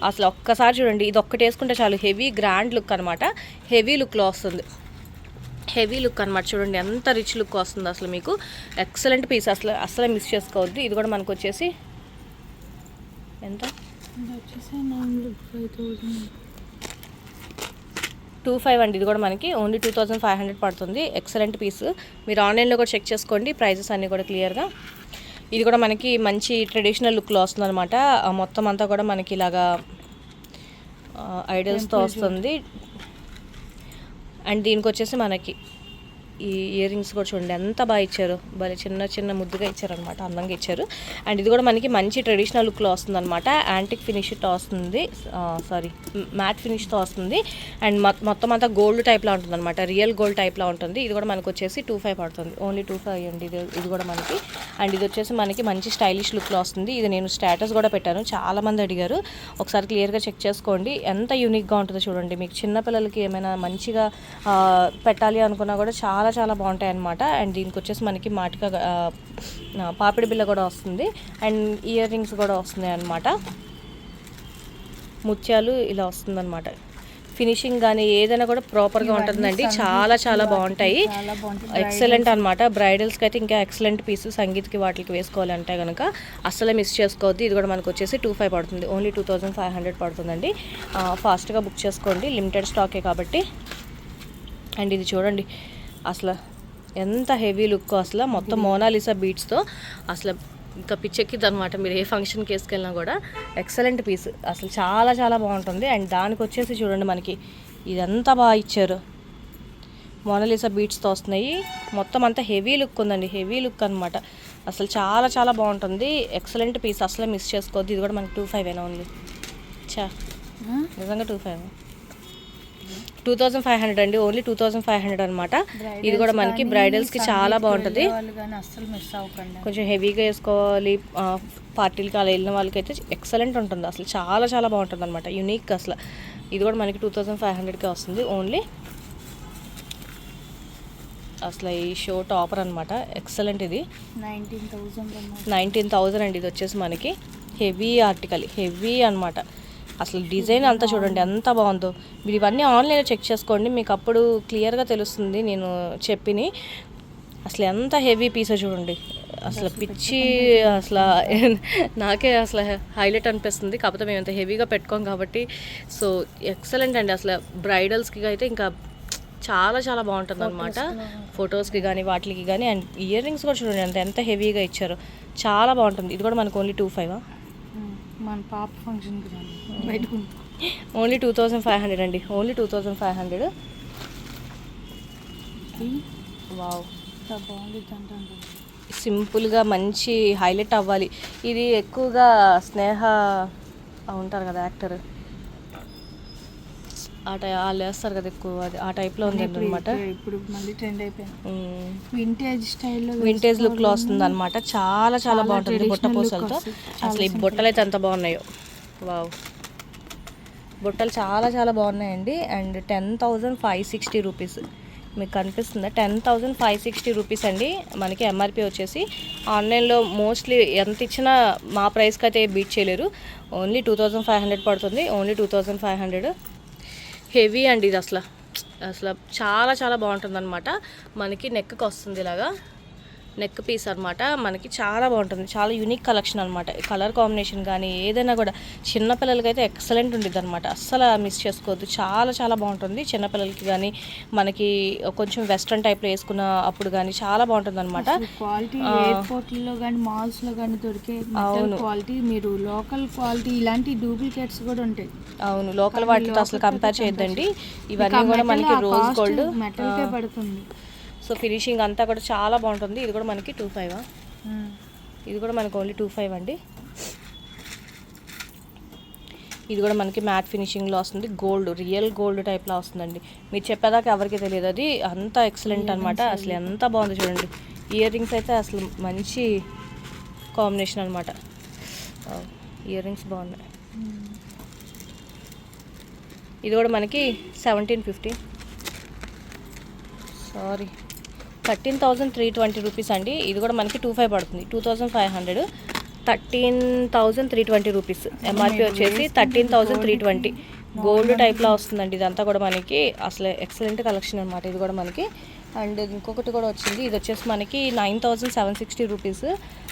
అసలు ఒక్కసారి చూడండి, ఇది ఒక్కటి వేసుకుంటే చాలు, హెవీ గ్రాండ్ లుక్ అనమాట. హెవీ లుక్లో వస్తుంది, హెవీ లుక్ అనమాట. చూడండి ఎంత రిచ్ లుక్ వస్తుంది అసలు మీకు. ఎక్సలెంట్ పీస్, అసలు మిస్ చేసుకోవద్దు. ఇది కూడా మనకు వచ్చేసి ఎంత, 25 అండి. ఇది కూడా మనకి ఓన్లీ 2500 పడుతుంది. Excellent piece. మీరు ఆన్లైన్లో కూడా చెక్ చేసుకోండి, ప్రైజెస్ అన్నీ కూడా క్లియర్గా. ఇది కూడా మనకి మంచి ట్రెడిషనల్ లుక్లో వస్తుంది అనమాట. మొత్తం అంతా కూడా మనకి ఇలాగా ఐడల్స్తో వస్తుంది. అండ్ దీనికి వచ్చేసి మనకి ఈ ఇయర్ రింగ్స్ కూడా చూడండి ఎంత బాగా ఇచ్చారు. భలే చిన్న ముద్దుగా ఇచ్చారనమాట, అందంగా ఇచ్చారు. అండ్ ఇది కూడా మనకి మంచి ట్రెడిషనల్ లుక్లో వస్తుంది అనమాట. యాంటిక్ ఫినిష్తో వస్తుంది, మ్యాట్ ఫినిష్తో వస్తుంది. అండ్ మొత్తం అంతా గోల్డ్ టైప్లో ఉంటుంది అనమాట, రియల్ గోల్డ్ టైప్లో ఉంటుంది. ఇది కూడా మనకు వచ్చేసి 25 పడుతుంది, ఓన్లీ 25 అండి. ఇది కూడా మనకి. అండ్ ఇది వచ్చేసి మనకి మంచి స్టైలిష్ లుక్లో వస్తుంది. ఇది నేను స్టేటస్ కూడా పెట్టాను, చాలామంది అడిగారు. ఒకసారి క్లియర్గా చెక్ చేసుకోండి, ఎంత యూనిక్గా ఉంటుందో చూడండి. మీకు చిన్నపిల్లలకి ఏమైనా మంచిగా పెట్టాలి అనుకున్నా కూడా చాలా బాగుంటాయి అన్నమాట. అండ్ దీనికి వచ్చేసి మనకి మాటిగా పాపిడి బిల్ల కూడా వస్తుంది. అండ్ ఇయర్ రింగ్స్ కూడా వస్తున్నాయి అన్నమాట. ముత్యాలు ఇలా వస్తుందన్నమాట. ఫినిషింగ్ కానీ ఏదైనా కూడా ప్రాపర్గా ఉంటుందండి. చాలా బాగుంటాయి, ఎక్సలెంట్ అనమాట. బ్రైడల్స్కి అయితే ఇంకా ఎక్సలెంట్ పీస్. సంగీత్కి వాటికి వేసుకోవాలంటే కనుక అస్సలే మిస్ చేసుకోవద్దు. ఇది కూడా మనకు వచ్చేసి 25 పడుతుంది, ఓన్లీ 2500 పడుతుందండి. ఫాస్ట్గా బుక్ చేసుకోండి, లిమిటెడ్ స్టాకే కాబట్టి. అండ్ ఇది చూడండి అసలు ఎంత హెవీ లుక్, అసలు మొత్తం మోనాలిసా బీట్స్తో అసలు ఇంకా పిచ్చెక్కిద్ది అనమాట. మీరు ఏ ఫంక్షన్కి వేసుకెళ్ళినా కూడా ఎక్సలెంట్ పీస్, అసలు చాలా బాగుంటుంది. అండ్ దానికి వచ్చేసి చూడండి మనకి ఇదంతా బాగా ఇచ్చారు, మోనాలిసా బీట్స్తో వస్తున్నాయి. మొత్తం అంతా హెవీ లుక్ ఉందండి, హెవీ లుక్ అనమాట. అసలు చాలా బాగుంటుంది, ఎక్సలెంట్ పీస్, అసలు మిస్ చేసుకోవద్దు. ఇది కూడా మనకి 25 ఓన్లీ. నిజంగా 2500 అండి, ఓన్లీ 2500 అనమాట. ఇది కూడా మనకి బ్రైడల్స్కి చాలా బాగుంటుంది. కొంచెం హెవీగా వేసుకోవాలి పార్టీలకి అలా వెళ్ళిన వాళ్ళకైతే ఎక్సలెంట్ ఉంటుంది. అసలు చాలా బాగుంటుంది అనమాట, యూనిక్ అసలు. ఇది కూడా మనకి 2500కే వస్తుంది ఓన్లీ. అసలు ఈ షో టాపర్ అనమాట, ఎక్సలెంట్. ఇది 19,000 అండి. ఇది వచ్చేసి మనకి హెవీ ఆర్టికల్, హెవీ అనమాట. అసలు డిజైన్ అంతా చూడండి ఎంత బాగుందో. మీరు ఇవన్నీ ఆన్లైన్లో చెక్ చేసుకోండి, మీకు అప్పుడు క్లియర్గా తెలుస్తుంది నేను చెప్పిని. అసలు ఎంత హెవీ పీసో చూడండి, అసలు పిచ్చి, అసలు నాకే అసలు హైలైట్ అనిపిస్తుంది. కాకపోతే మేము ఎంత హెవీగా పెట్టుకోం కాబట్టి. సో ఎక్సలెంట్ అండి. అసలు బ్రైడల్స్కి అయితే ఇంకా చాలా చాలా బాగుంటుంది అనమాట, ఫొటోస్కి కానీ వాటికి కానీ. అండ్ ఇయర్ రింగ్స్ కూడా చూడండి ఎంత హెవీగా ఇచ్చారు, చాలా బాగుంటుంది. ఇది కూడా మనకు ఓన్లీ 2500 మన పాప ఫంక్షన్కి బయటకు ఓన్లీ 2500 అండి, ఓన్లీ 2500. వావ్, బాగుంది అంటే సింపుల్గా మంచి హైలైట్ అవ్వాలి. ఇది ఎక్కువగా స్నేహ ఉంటారు కదా యాక్టర్, వాళ్ళు వేస్తారు కదా ఎక్కువ, అది ఆ టైప్లో ఉంది అనమాట. ఇప్పుడు మళ్ళీ ట్రెండ్ అయిపోయింది, వింటేజ్ స్టైల్లో వింటేజ్ లుక్లో వస్తుంది అనమాట. చాలా చాలా బాగుంటుంది బుట్ట పూసలతో. అసలు ఈ బుట్టలు అయితే ఎంత బాగున్నాయో, వావ్, బుట్టలు చాలా చాలా బాగున్నాయండి. అండ్ 10,560 రూపీస్ మీకు కనిపిస్తుందా, 10,560 రూపీస్ అండి. మనకి ఎంఆర్పి వచ్చేసి ఆన్లైన్లో మోస్ట్లీ ఎంత ఇచ్చినా మా ప్రైస్కి అయితే బీట్ చేయలేరు. ఓన్లీ 2500 పడుతుంది, ఓన్లీ 2500. హెవీ అండి ఇది, అసలు చాలా చాలా బాగుంటుంది అనమాట. మనకి నెక్కి వస్తుంది ఇలాగా, నెక్ పీస్ అనమాట. మనకి చాలా బాగుంటుంది, చాలా యూనిక్ కలెక్షన్ అనమాట. కలర్ కాంబినేషన్ కానీ ఏదైనా కూడా చిన్నపిల్లలకి అయితే ఎక్సలెంట్ ఉంటుంది అనమాట, అస్సలు మిస్ చేసుకోవద్దు. చాలా చాలా బాగుంటుంది చిన్నపిల్లలకి కానీ, మనకి కొంచెం వెస్ట్రన్ టైప్లో వేసుకున్న అప్పుడు కానీ చాలా బాగుంటుంది అనమాట. క్వాలిటీ ఎయిర్పోర్ట్లో కానీ మాల్స్లో కానీ దొరికే క్వాలిటీ, మీరు లోకల్ క్వాలిటీ ఇలాంటి డూప్లికేట్స్ కూడా ఉంటాయి. అవును, లోకల్ వాటితో అసలు కంపేర్ చేయొద్దండి. ఇవన్నీ కూడా మనకి రోజ్ గోల్డ్ మెటల్కే పడుతుంది. సో ఫినిషింగ్ అంతా కూడా చాలా బాగుంటుంది. ఇది కూడా మనకి 2500, ఇది కూడా మనకి ఓన్లీ 2500 అండి. ఇది కూడా మనకి మ్యాట్ ఫినిషింగ్లో వస్తుంది, గోల్డ్, రియల్ గోల్డ్ టైప్లో వస్తుందండి. మీరు చెప్పేదాకా ఎవరికి తెలియదు, అది అంత ఎక్సలెంట్ అనమాట. అసలు ఎంత బాగుంది చూడండి. ఇయర్ రింగ్స్ అయితే అసలు మంచి కాంబినేషన్ అనమాట. ఇయర్ రింగ్స్ బాగున్నాయి. ఇది కూడా మనకి 1350, సారీ 13,320 రూపీస్ అండి. ఇది కూడా మనకి 2500 పడుతుంది, 2500, 13,320 రూపీస్. ఎంఆర్పి వచ్చేసి 13,320. గోల్డ్ టైప్లో వస్తుందండి ఇదంతా కూడా మనకి. అసలు ఎక్సలెంట్ కలెక్షన్ అనమాట ఇది కూడా మనకి. అండ్ ఇంకొకటి కూడా వచ్చింది, ఇది వచ్చేసి మనకి 9,760 రూపీస్.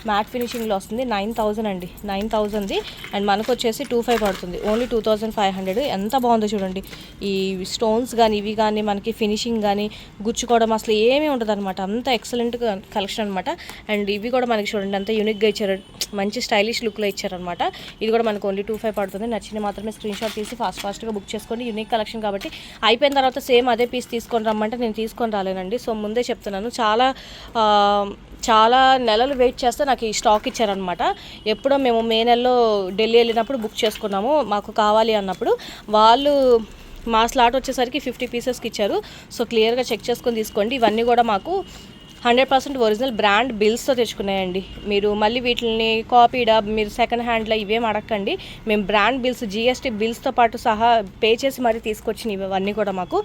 మ్యాట్ ఫినిషింగ్లో వస్తుంది, 9,000 అండి, 9,000ది. అండ్ మనకు వచ్చేసి 2500 పడుతుంది, ఓన్లీ 2500. ఎంత బాగుందో చూడండి. ఈ స్టోన్స్ కానీ ఇవి కానీ మనకి ఫినిషింగ్ కానీ గుచ్చుకోవడం అసలు ఏమీ ఉండదు అనమాట, అంత ఎక్సలెంట్ కలెక్షన్ అనమాట. అండ్ ఇవి కూడా మనకి చూడండి అంత యూనిక్గా ఇచ్చారు, మంచి స్టైలిష్ లుక్లో ఇచ్చారనమాట. ఇది కూడా మనకు ఓన్లీ 2500 పడుతుంది. నచ్చిన మాత్రమే స్క్రీన్ షాట్ తీసి ఫాస్ట్గా బుక్ చేసుకోండి. యూనిక్ కలెక్షన్ కాబట్టి అయిపోయిన తర్వాత సేమ్ అదే పీస్ తీసుకొని రమ్మంటే నేను తీసుకొని రాలేనండి. సో ముందే చెప్తున్నాను, చాలా నెలలు వెయిట్ చేస్తే నాకు ఈ స్టాక్ ఇచ్చారనమాట. ఎప్పుడో మేము మే నెలలో ఢిల్లీ వెళ్ళినప్పుడు బుక్ చేసుకున్నాము, మాకు కావాలి అన్నప్పుడు. వాళ్ళు మా స్లాట్ వచ్చేసరికి 50 పీసెస్కి ఇచ్చారు. సో క్లియర్గా చెక్ చేసుకొని తీసుకోండి. ఇవన్నీ కూడా మాకు 100% ఒరిజినల్ బ్రాండ్ బిల్స్తో తెచ్చుకున్నాయండి. మీరు మళ్ళీ వీటిని కాపీడా, మీరు సెకండ్ హ్యాండ్లో ఇవేం అడగండి. మేము బ్రాండ్ బిల్స్, GST బిల్స్తో పాటు సహా పే చేసి మరీ తీసుకొచ్చినవి ఇవన్నీ కూడా మాకు.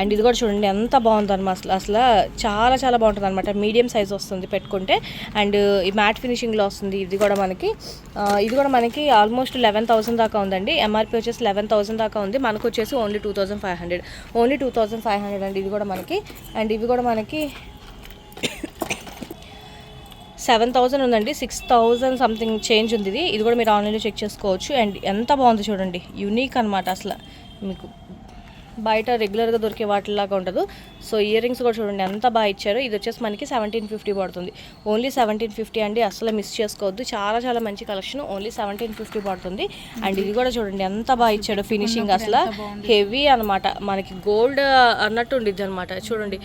అండ్ ఇది కూడా చూడండి ఎంత బాగుంది అనమాట, అసలు చాలా చాలా బాగుంటుంది అనమాట. మీడియం సైజ్ వస్తుంది పెట్టుకుంటే. అండ్ ఈ మ్యాట్ ఫినిషింగ్లో వస్తుంది. ఇది కూడా మనకి ఆల్మోస్ట్ 11,000 దాకా ఉందండి. ఎంఆర్పి వచ్చేసి 11,000 దాకా ఉంది. మనకు వచ్చేసి ఓన్లీ 2500, ఓన్లీ 2500 అండి ఇది కూడా మనకి. అండ్ ఇవి కూడా మనకి 7,000 ఉందండి, 6,000 సంథింగ్ చేంజ్ ఉంది. ఇది కూడా మీరు ఆన్లైన్లో చెక్ చేసుకోవచ్చు. అండ్ ఎంత బాగుంది చూడండి, యూనిక్ అనమాట. అసలు మీకు బయట రెగ్యులర్గా దొరికే వాటిలాగా ఉండదు. సో ఇయర్ రింగ్స్ కూడా చూడండి ఎంత బాగా ఇచ్చారు. ఇది వచ్చేసి మనకి 1750 పడుతుంది, ఓన్లీ 1750 అండి. అసలు మిస్ చేసుకోవద్దు, చాలా చాలా మంచి కలెక్షన్, ఓన్లీ 1750 పడుతుంది. అండ్ ఇది కూడా చూడండి ఎంత బాగా ఇచ్చాడు ఫినిషింగ్, అసలు హెవీ అనమాట. మనకి గోల్డ్ అన్నట్టు ఉండిద్ది అనమాట. చూడండి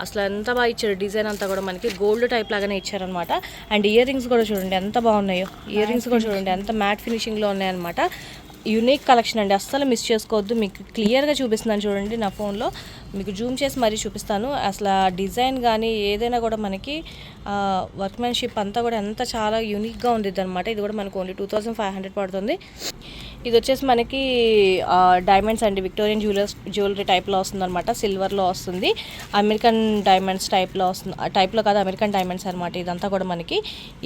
అసలు ఎంత బాగా ఇచ్చాడు, డిజైన్ అంతా కూడా మనకి గోల్డ్ టైప్ లాగానే ఇచ్చారనమాట. అండ్ ఇయర్ రింగ్స్ కూడా చూడండి ఎంత బాగున్నాయో, ఇయర్ రింగ్స్ కూడా చూడండి ఎంత మ్యాట్ ఫినిషింగ్లో ఉన్నాయన్నమాట. యూనిక్ కలెక్షన్ అండి, అస్సలు మిస్ చేసుకోవద్దు. మీకు క్లియర్గా చూపిస్తున్నాను చూడండి, నా ఫోన్లో మీకు జూమ్ చేసి మరీ చూపిస్తాను. అసలు డిజైన్ కానీ ఏదైనా కూడా మనకి వర్క్మెన్షిప్ అంతా కూడా ఎంత చాలా యూనిక్గా ఉంది అనమాట. ఇది కూడా మనకు ఓన్లీ 2500 పడుతుంది. ఇది వచ్చేసి మనకి డైమండ్స్ అండి, విక్టోరియన్ జ్యువెలరీ టైప్లో వస్తుందన్నమాట, సిల్వర్లో వస్తుంది, అమెరికన్ డైమండ్స్ టైప్లో వస్తుంది, టైప్లో కాదు అమెరికన్ డైమండ్స్ అనమాట. ఇదంతా కూడా మనకి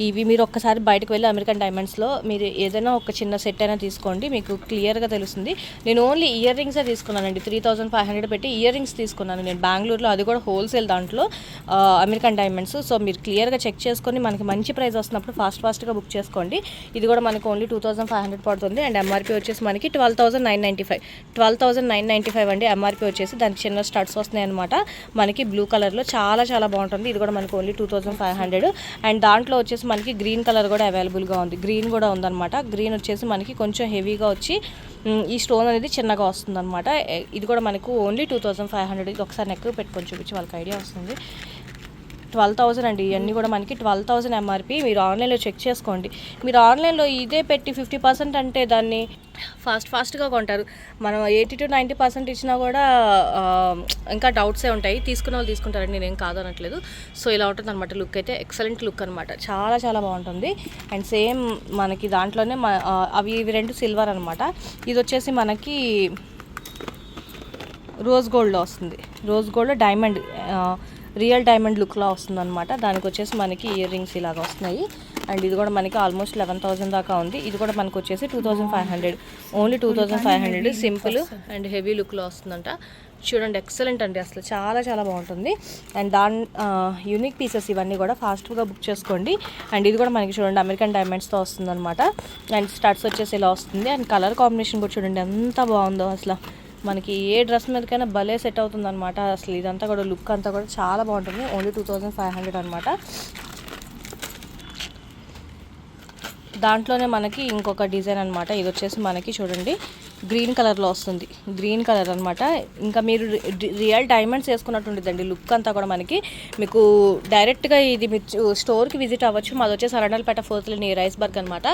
ఇవి మీరు ఒక్కసారి బయటకు వెళ్ళి అమెరికన్ డైమండ్స్లో మీరు ఏదైనా ఒక చిన్న సెట్ అయినా తీసుకోండి, మీకు క్లియర్గా తెలుస్తుంది. నేను ఓన్లీ ఇయర్ రింగ్సే తీసుకున్నానండి, 3500 పెట్టి ఇయర్ రింగ్స్ తీసుకున్నాను నేను బెంగళూరులో, అది కూడా హోల్సేల్ దాంట్లో అమెరికన్ డైమండ్స్. సో మీరు క్లియర్గా చెక్ చేసుకొని మనకి మంచి ప్రైస్ వస్తున్నప్పుడు ఫాస్ట్గా బుక్ చేసుకోండి. ఇది కూడా మనకు ఓన్లీ 2500 పడుతుంది అండ్ ఎంఆర్పీ వచ్చేసి మనకి 12,995 అండి ఎంఆర్పీ వచ్చేసి. దానికి చిన్న స్టడ్స్ వస్తున్నాయి అనమాట మనకి బ్లూ కలర్లో, చాలా చాలా బాగుంటుంది. ఇది కూడా మనకి ఓన్లీ 2500 అండ్ దాంట్లో వచ్చేసి మనకి గ్రీన్ కలర్ కూడా అవైలబుల్గా ఉంది, గ్రీన్ కూడా ఉందన్నమాట. గ్రీన్ వచ్చేసి మనకి కొంచెం హెవీగా వచ్చి ఈ స్టోన్ అనేది చిన్నగా వస్తుంది అనమాట. ఇది కూడా మనకు ఓన్లీ 2500. ఇది ఒకసారి నెక్ పెట్టుకొని చూపించి వాళ్ళకి ఐడియా వస్తుంది. 12,000 అండి, ఇవన్నీ కూడా మనకి 12,000 ఎంఆర్పి. మీరు ఆన్లైన్లో చెక్ చేసుకోండి. మీరు ఆన్లైన్లో ఇదే పెట్టి 50% అంటే దాన్ని ఫాస్ట్గా కొంటారు. మనం 80 to 90% ఇచ్చినా కూడా ఇంకా డౌట్సే ఉంటాయి. తీసుకున్న వాళ్ళు తీసుకుంటారండి, నేనేం కాదనట్లేదు. సో ఇలా ఉంటుంది అనమాట. లుక్ అయితే ఎక్సలెంట్ లుక్ అనమాట, చాలా చాలా బాగుంటుంది. అండ్ సేమ్ మనకి దాంట్లోనే ఇవి రెండు సిల్వర్ అనమాట. ఇది వచ్చేసి మనకి రోజ్ గోల్డ్లో వస్తుంది, rose gold diamond real diamond లుక్లో వస్తుంది అనమాట. దానికి వచ్చేసి మనకి ఇయర్ రింగ్స్ ఇలాగ వస్తున్నాయి అండ్ ఇది కూడా మనకి ఆల్మోస్ట్ 11,000 దాకా ఉంది. ఇది కూడా మనకు వచ్చేసి 2500, ఓన్లీ 2500 సింపుల్ అండ్ హెవీ లుక్లో వస్తుందంట. చూడండి ఎక్సలెంట్ అండి, అసలు చాలా చాలా బాగుంటుంది. అండ్ యూనిక్ పీసెస్ ఇవన్నీ కూడా ఫాస్ట్గా బుక్ చేసుకోండి. అండ్ ఇది కూడా మనకి చూడండి అమెరికన్ డైమండ్స్తో వస్తుంది అనమాట. అండ్ స్టడ్స్ వచ్చేసి ఇలా వస్తుంది అండ్ కలర్ కాంబినేషన్ కూడా చూడండి ఎంత బాగుందో, అసలు మనకి ఏ డ్రెస్ మీదకైనా భలే సెట్ అవుతుంది అనమాట. అసలు ఇదంతా కూడా లుక్ అంతా కూడా చాలా బాగుంటుంది. ఓన్లీ 2500 అనమాట. దాంట్లోనే మనకి ఇంకొక డిజైన్ అనమాట. ఇది వచ్చేసి మనకి చూడండి గ్రీన్ కలర్లో వస్తుంది, గ్రీన్ కలర్ అనమాట. ఇంకా మీరు రియల్ డైమండ్స్ వేసుకున్నట్టు ఉంటుందండి లుక్ అంతా కూడా మనకి. మీకు డైరెక్ట్గా ఇది మీరు స్టోర్కి విజిట్ అవ్వచ్చు. మాది వచ్చేసి అరండల్పేట 4th లైన్ రైస్బర్గ్ అనమాట.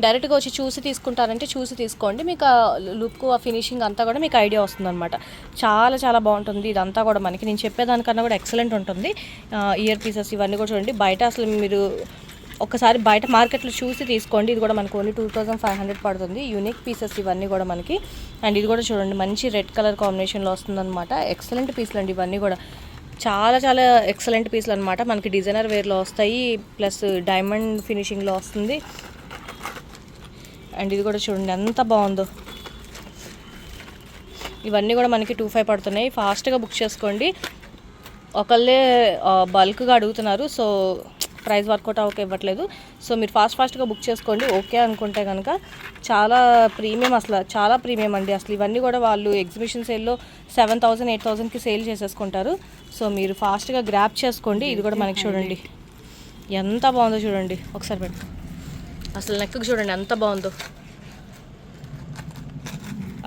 డైరెక్ట్గా వచ్చి చూసి తీసుకుంటారంటే చూసి తీసుకోండి, మీకు ఆ లుక్ ఆ ఫినిషింగ్ అంతా కూడా మీకు ఐడియా వస్తుంది అనమాట. చాలా చాలా బాగుంటుంది. ఇదంతా కూడా మనకి నేను చెప్పేదానికన్నా కూడా ఎక్సలెంట్ ఉంటుంది. ఇయర్ పీసెస్ ఇవన్నీ కూడా చూడండి, బయట అసలు మీరు ఒకసారి బయట మార్కెట్లో చూసి తీసుకోండి. ఇది కూడా మనకు ఓన్లీ 2500 పడుతుంది. యూనిక్ పీసెస్ ఇవన్నీ కూడా మనకి. అండ్ ఇది కూడా చూడండి మంచి రెడ్ కలర్ కాంబినేషన్లో వస్తుందన్నమాట. ఎక్సలెంట్ పీసులు అండి ఇవన్నీ కూడా, చాలా చాలా ఎక్సలెంట్ పీసులు అనమాట. మనకి డిజైనర్ వేర్లో వస్తాయి, ప్లస్ డైమండ్ ఫినిషింగ్లో వస్తుంది. అండ్ ఇది కూడా చూడండి ఎంత బాగుందో. ఇవన్నీ కూడా మనకి 2500 పడుతున్నాయి. ఫాస్ట్గా బుక్ చేసుకోండి. ఒకళ్ళే బల్క్గా అడుగుతున్నారు, సో ప్రైస్ వర్కౌట్ అవ్వక ఇవ్వట్లేదు. సో మీరు ఫాస్ట్గా బుక్ చేసుకోండి. ఓకే అనుకుంటే కనుక చాలా ప్రీమియం, అసలు చాలా ప్రీమియం అండి. అసలు ఇవన్నీ కూడా వాళ్ళు ఎగ్జిబిషన్ సేల్లో 7,000 8,000కి సేల్ చేసేసుకుంటారు. సో మీరు ఫాస్ట్గా గ్రాప్ చేసుకోండి. ఇది కూడా మనకి చూడండి ఎంత బాగుందో, చూడండి ఒకసారి పెట్టు. అసలు నెక్కి చూడండి ఎంత బాగుందో,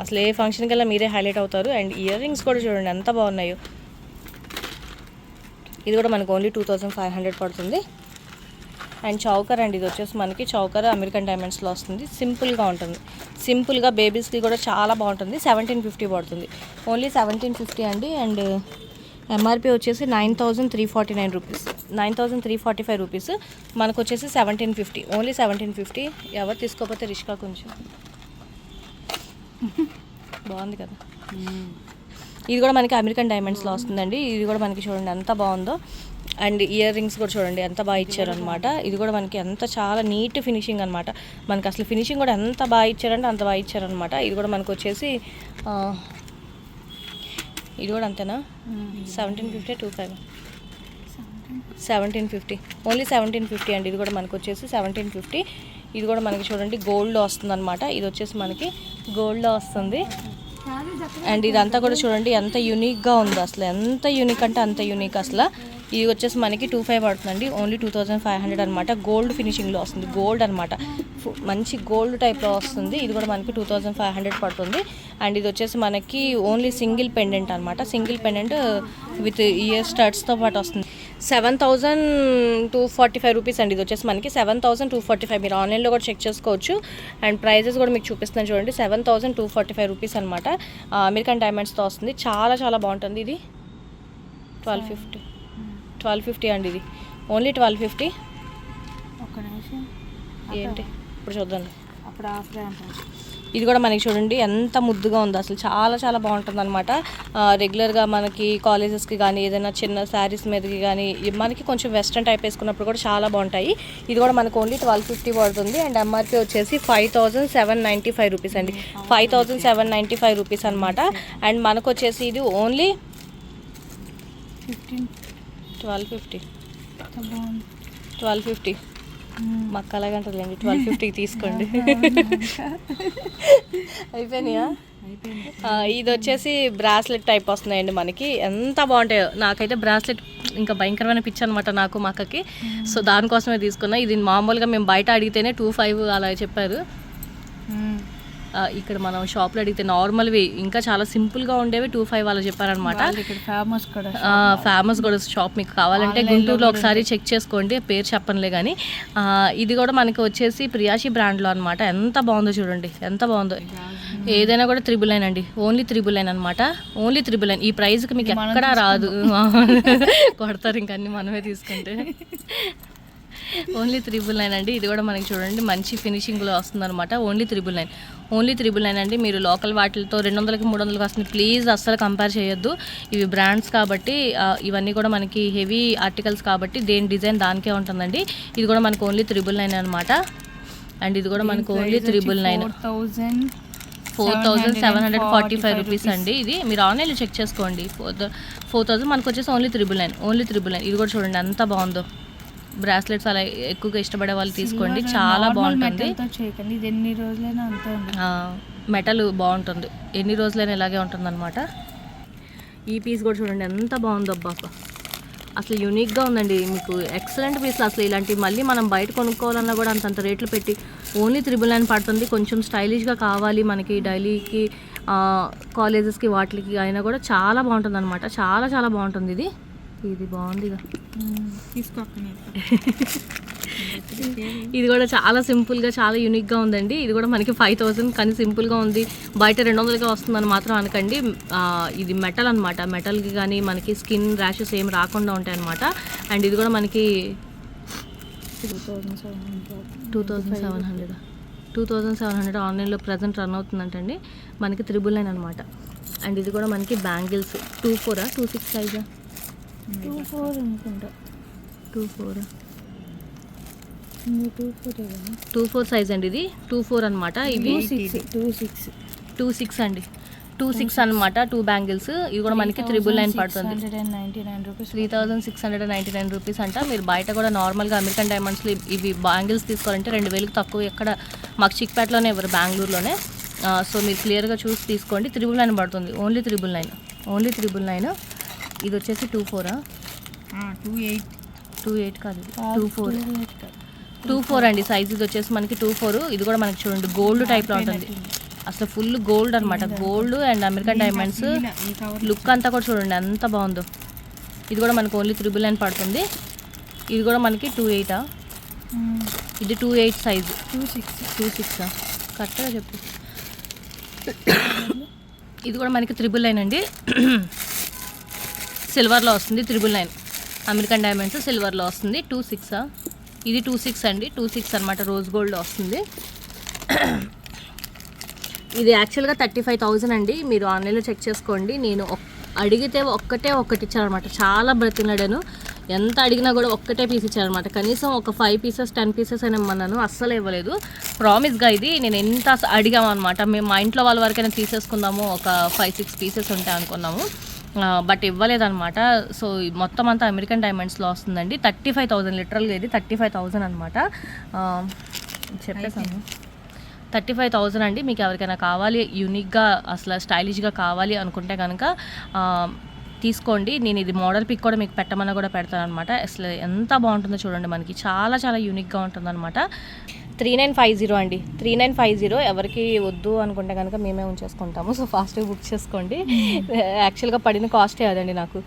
అసలు ఏ ఫంక్షన్కి వెళ్ళా మీరే హైలైట్ అవుతారు. అండ్ ఇయర్ రింగ్స్ కూడా చూడండి ఎంత బాగున్నాయో. ఇది కూడా మనకు ఓన్లీ 2500 పడుతుంది. అండ్ చౌకర్ అండి, ఇది వచ్చేసి మనకి చౌకర్ అమెరికన్ డైమండ్స్లో వస్తుంది. సింపుల్గా ఉంటుంది, సింపుల్గా బేబీస్కి కూడా చాలా బాగుంటుంది. 1750 పడుతుంది, ఓన్లీ 1750 అండి. అండ్ ఎంఆర్పి వచ్చేసి 9,349 రూపీస్, 9,345 రూపీస్. మనకు వచ్చేసి 1750, ఓన్లీ 1750. ఎవరు తీసుకోకపోతే రిష్కా కొంచెం బాగుంది కదా. ఇది కూడా మనకి అమెరికన్ డైమండ్స్లో వస్తుందండి. ఇది కూడా మనకి చూడండి ఎంత బాగుందో. అండ్ ఇయర్ రింగ్స్ కూడా చూడండి ఎంత బాగా ఇచ్చారనమాట. ఇది కూడా మనకి ఎంత చాలా నీట్ ఫినిషింగ్ అనమాట. మనకి అసలు ఫినిషింగ్ కూడా ఎంత బాగా ఇచ్చారంటే అంత బాగా ఇచ్చారనమాట. ఇది కూడా మనకు వచ్చేసి ఇది కూడా అంతేనా, 1750 25 1750, ఓన్లీ 1750 అండి. ఇది కూడా మనకు వచ్చేసి 1750. ఇది కూడా మనకి చూడండి గోల్డ్లో వస్తుంది అనమాట. ఇది వచ్చేసి మనకి గోల్డ్లో వస్తుంది. అండ్ ఇదంతా కూడా చూడండి ఎంత యూనిక్గా ఉందో, అసలు ఎంత యూనిక్ అంటే అంత యూనిక్. అసలు ఇది వచ్చేసి మనకి 2500 పడుతుందండి, ఓన్లీ 2500 అనమాట. గోల్డ్ ఫినిషింగ్లో వస్తుంది, గోల్డ్ అనమాట, మంచి గోల్డ్ టైప్లో వస్తుంది. ఇది కూడా మనకి 2500 పడుతుంది. అండ్ ఇది వచ్చేసి మనకి ఓన్లీ సింగిల్ పెండెంట్ అనమాట, సింగిల్ పెండెంట్ విత్ ఇయర్ స్టడ్స్తో పాటు వస్తుంది. 7,245 రూపీస్ అండి. ఇది వచ్చేసి మనకి 7,245. మీరు ఆన్లైన్లో కూడా చెక్ చేసుకోవచ్చు. అండ్ ప్రైజెస్ కూడా మీకు చూపిస్తున్నాను చూడండి, 7,245 రూపీస్ అనమాట. అమెరికన్ డైమండ్స్తో వస్తుంది, చాలా చాలా బాగుంటుంది. ఇది 1250 అండి. ఇది ఓన్లీ 1250. ఒక్క నిమిషం ఏంటి ఇప్పుడు చూద్దాం. అప్పుడు ఆఫర్ ఇది కూడా మనకి చూడండి ఎంత ముద్దుగా ఉందో, అసలు చాలా చాలా బాగుంటుంది అనమాట. రెగ్యులర్గా మనకి కాలేజెస్కి కానీ ఏదైనా చిన్న శారీస్ మీదకి కానీ మనకి కొంచెం వెస్ట్రన్ టైప్ వేసుకున్నప్పుడు కూడా చాలా బాగుంటాయి. ఇది కూడా మనకు ఓన్లీ 1250 పడుతుంది అండ్ ఎంఆర్పి వచ్చేసి 5795 రూపీస్ అండి. 5795 రూపీస్ అనమాట. అండ్ మనకు వచ్చేసి ఇది ఓన్లీ 1250 1250 మాకు అలాగంటలేండి. 1250కి తీసుకోండి. అయిపోయినాయా? ఇది వచ్చేసి బ్రాస్లెట్ టైప్ వస్తున్నాయండి మనకి, ఎంత బాగుంటాయో. నాకైతే బ్రాస్లెట్ ఇంకా భయంకరమైన పిచ్చి అనమాట నాకు, మా అక్కకి. సో దానికోసమే తీసుకున్నా. ఇది మామూలుగా మేము బయట అడిగితేనే 25 అలా చెప్పారు. ఇక్కడ మనం షాప్లో అడిగితే నార్మల్వి ఇంకా చాలా సింపుల్గా ఉండేవి 25 అలా చెప్పారనమాట. ఫేమస్ కూడా షాప్, మీకు కావాలంటే గుంటూరులో ఒకసారి చెక్ చేసుకోండి, పేరు చెప్పనులే కానీ. ఇది కూడా మనకి వచ్చేసి ప్రియాషి బ్రాండ్లో అనమాట. ఎంత బాగుందో చూడండి, ఎంత బాగుందో. ఏదైనా కూడా 999 అండి, ఓన్లీ 999 అనమాట. ఓన్లీ 999. ఈ ప్రైస్కి మీకు ఎక్కడా రాదు. కొడతారు ఇంకా అన్ని మనమే తీసుకుంటే. ఓన్లీ 999 అండి. ఇది కూడా మనకి చూడండి మంచి ఫినిషింగ్లో వస్తుంది అనమాట. ఓన్లీ 999 అండి. మీరు లోకల్ వాటితో 200కి 300కి వస్తుంది. ప్లీజ్ అస్సలు కంపేర్ చేయొద్దు. ఇవి బ్రాండ్స్ కాబట్టి, ఇవన్నీ కూడా మనకి హెవీ ఆర్టికల్స్ కాబట్టి దేని డిజైన్ దానికే ఉంటుందండి. ఇది కూడా మనకు ఓన్లీ 999 అనమాట. అండ్ ఇది కూడా మనకు ఓన్లీ 999, 4745 రూపీస్ అండి. ఇది మీరు ఆన్లైన్లో చెక్ చేసుకోండి. 4000 మనకు వచ్చేసి ఓన్లీ 999. ఇది కూడా చూడండి ఎంత బాగుందో. బ్రాస్లెట్స్ అలా ఎక్కువగా ఇష్టపడే వాళ్ళు తీసుకోండి, చాలా బాగుంటుంది. మెటల్ బాగుంటుంది, ఎన్ని రోజులైనా ఇలాగే ఉంటుంది అనమాట. ఈ పీస్ కూడా చూడండి ఎంత బాగుందో. అబ్బా అసలు యూనిక్గా ఉందండి, మీకు ఎక్సలెంట్ పీస్లు. అసలు ఇలాంటివి మళ్ళీ మనం బయట కొనుక్కోవాలన్నా కూడా అంతంత రేట్లు పెట్టి ఓన్లీ 999 పడుతుంది. కొంచెం స్టైలిష్గా కావాలి మనకి డైలీకి, కాలేజెస్కి వాటికి అయినా కూడా చాలా బాగుంటుంది అనమాట. చాలా చాలా బాగుంటుంది. ఇది బాగుంది. ఇది కూడా చాలా సింపుల్గా చాలా యూనిక్గా ఉందండి. ఇది కూడా మనకి 5000 కానీ సింపుల్గా ఉంది. బయట 200గా వస్తుందని మాత్రం అనకండి. ఇది మెటల్ అనమాట. మెటల్కి కానీ మనకి స్కిన్ ర్యాషెస్ ఏం రాకుండా ఉంటాయి అనమాట. అండ్ ఇది కూడా మనకి 2700 ఆన్లైన్లో ప్రజెంట్ రన్ అవుతుందంటండి. మనకి 999 అనమాట. అండ్ ఇది కూడా మనకి బ్యాంగిల్స్ 24 26 సైజా 24 అనుకుంటా. 24 సైజ్ అండి. ఇది 24 అనమాట. ఇవి 26 అండి. 26 అనమాట. 2 బ్యాంగిల్స్. ఇవి కూడా మనకి 999 పడుతుంది. 3699 రూపీస్ అంట. మీరు బయట కూడా నార్మల్గా అమెరికన్ డైమండ్స్లో ఇవి బ్యాంగిల్స్ తీసుకోవాలంటే 2000కి తక్కువ ఎక్కడ మాకు చిక్పేటలోనే ఎవరు, బెంగళూరులోనే. సో మీరు క్లియర్గా చూసి తీసుకోండి. 999 పడుతుంది. ఓన్లీ 999. ఇది వచ్చేసి 24 28 కాదు, 24 అండి సైజ్. ఇది వచ్చేసి మనకి 24. ఇది కూడా మనకి చూడండి గోల్డ్ టైప్లో ఉంటుంది. అసలు ఫుల్ గోల్డ్ అనమాట. Gold and American diamonds look అంతా కూడా చూడండి ఎంత బాగుందో. ఇది కూడా మనకి ఓన్లీ 999 పడుతుంది. ఇది కూడా మనకి 28. ఇది 28 సైజు. 26 కరెక్ట్గా చెప్పు. ఇది కూడా మనకి 999 అండి. సిల్వర్లో వస్తుంది 999. అమెరికన్ డైమండ్స్ సిల్వర్లో వస్తుంది. 26. ఇది 26 అండి. 26 అనమాట. రోజ్ గోల్డ్ వస్తుంది. ఇది యాక్చువల్గా 35,000 అండి. మీరు ఆన్లైన్లో చెక్ చేసుకోండి. నేను అడిగితే ఒక్కటి ఇచ్చారనమాట. చాలా బ్రతిలాడాను. ఎంత అడిగినా కూడా ఒక్కటే పీస్ ఇచ్చారనమాట. కనీసం ఒక 5 పీసెస్ 10 పీసెస్ అయినా ఇమ్మన్నాను, అస్సలు ఇవ్వలేదు. ప్రామిస్గా ఇది నేను ఎంత అడిగామన్నమాట. మేము మా ఇంట్లో వాళ్ళ వరకైనా తీసేసుకుందాము, ఒక 5-6 పీసెస్ ఉంటాయి అనుకున్నాము. బట్ ఇవ్వలేదన్నమాట. సో మొత్తం అంతా అమెరికన్ డైమండ్స్లో వస్తుందండి. 35,000 లిటరల్గా ఇది 35,000 అనమాట. చెప్పేసాను 35,000 అండి. మీకు ఎవరికైనా కావాలి యూనిక్గా అసలు స్టైలిష్గా కావాలి అనుకుంటే కనుక తీసుకోండి. నేను ఇది మోడల్ పిక్ కూడా మీకు పెట్టమన్నా కూడా పెడతాను అనమాట. అసలు ఎంత బాగుంటుందో చూడండి. మనకి చాలా చాలా యూనిక్గా ఉంటుందన్నమాట. 3950 అండి. 3950. ఎవరికి వద్దు అనుకుంటే కనుక మేమే ఉంచేసుకుంటాము. సో ఫాస్ట్గా బుక్ చేసుకోండి. యాక్చువల్గా పడిన కాస్టే అదండి నాకు.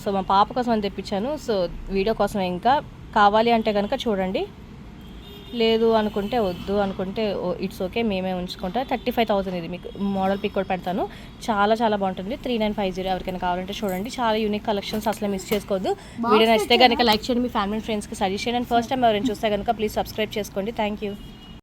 సో మా పాప కోసం అని తెప్పించాను. సో వీడియో కోసమే. ఇంకా కావాలి అంటే కనుక చూడండి, లేదు అనుకుంటే వద్దు అనుకుంటే ఇట్స్ ఓకే, మేమే ఉంచుకుంటాం. 35,000 ఇది. మీకు మోడల్ పిక్ కూడా పెడతాను. చాలా చాలా బాగుంటుంది. 3950. ఎవరికైనా కావాలంటే చూడండి. చాలా యూనిక్ కలెక్షన్స్, అసలు మిస్ చేసుకోవద్దు. వీడియో నచ్చితే కనుక లైక్ చేయండి, మీ ఫ్యామిలీ ఫ్రెండ్స్కి సజెస్ట్ చేయండి. అండ్ ఫస్ట్ టైం ఎవరైనా చూస్తే కనుక ప్లీజ్ సబ్స్క్రైబ్ చేసుకోండి. Thank you.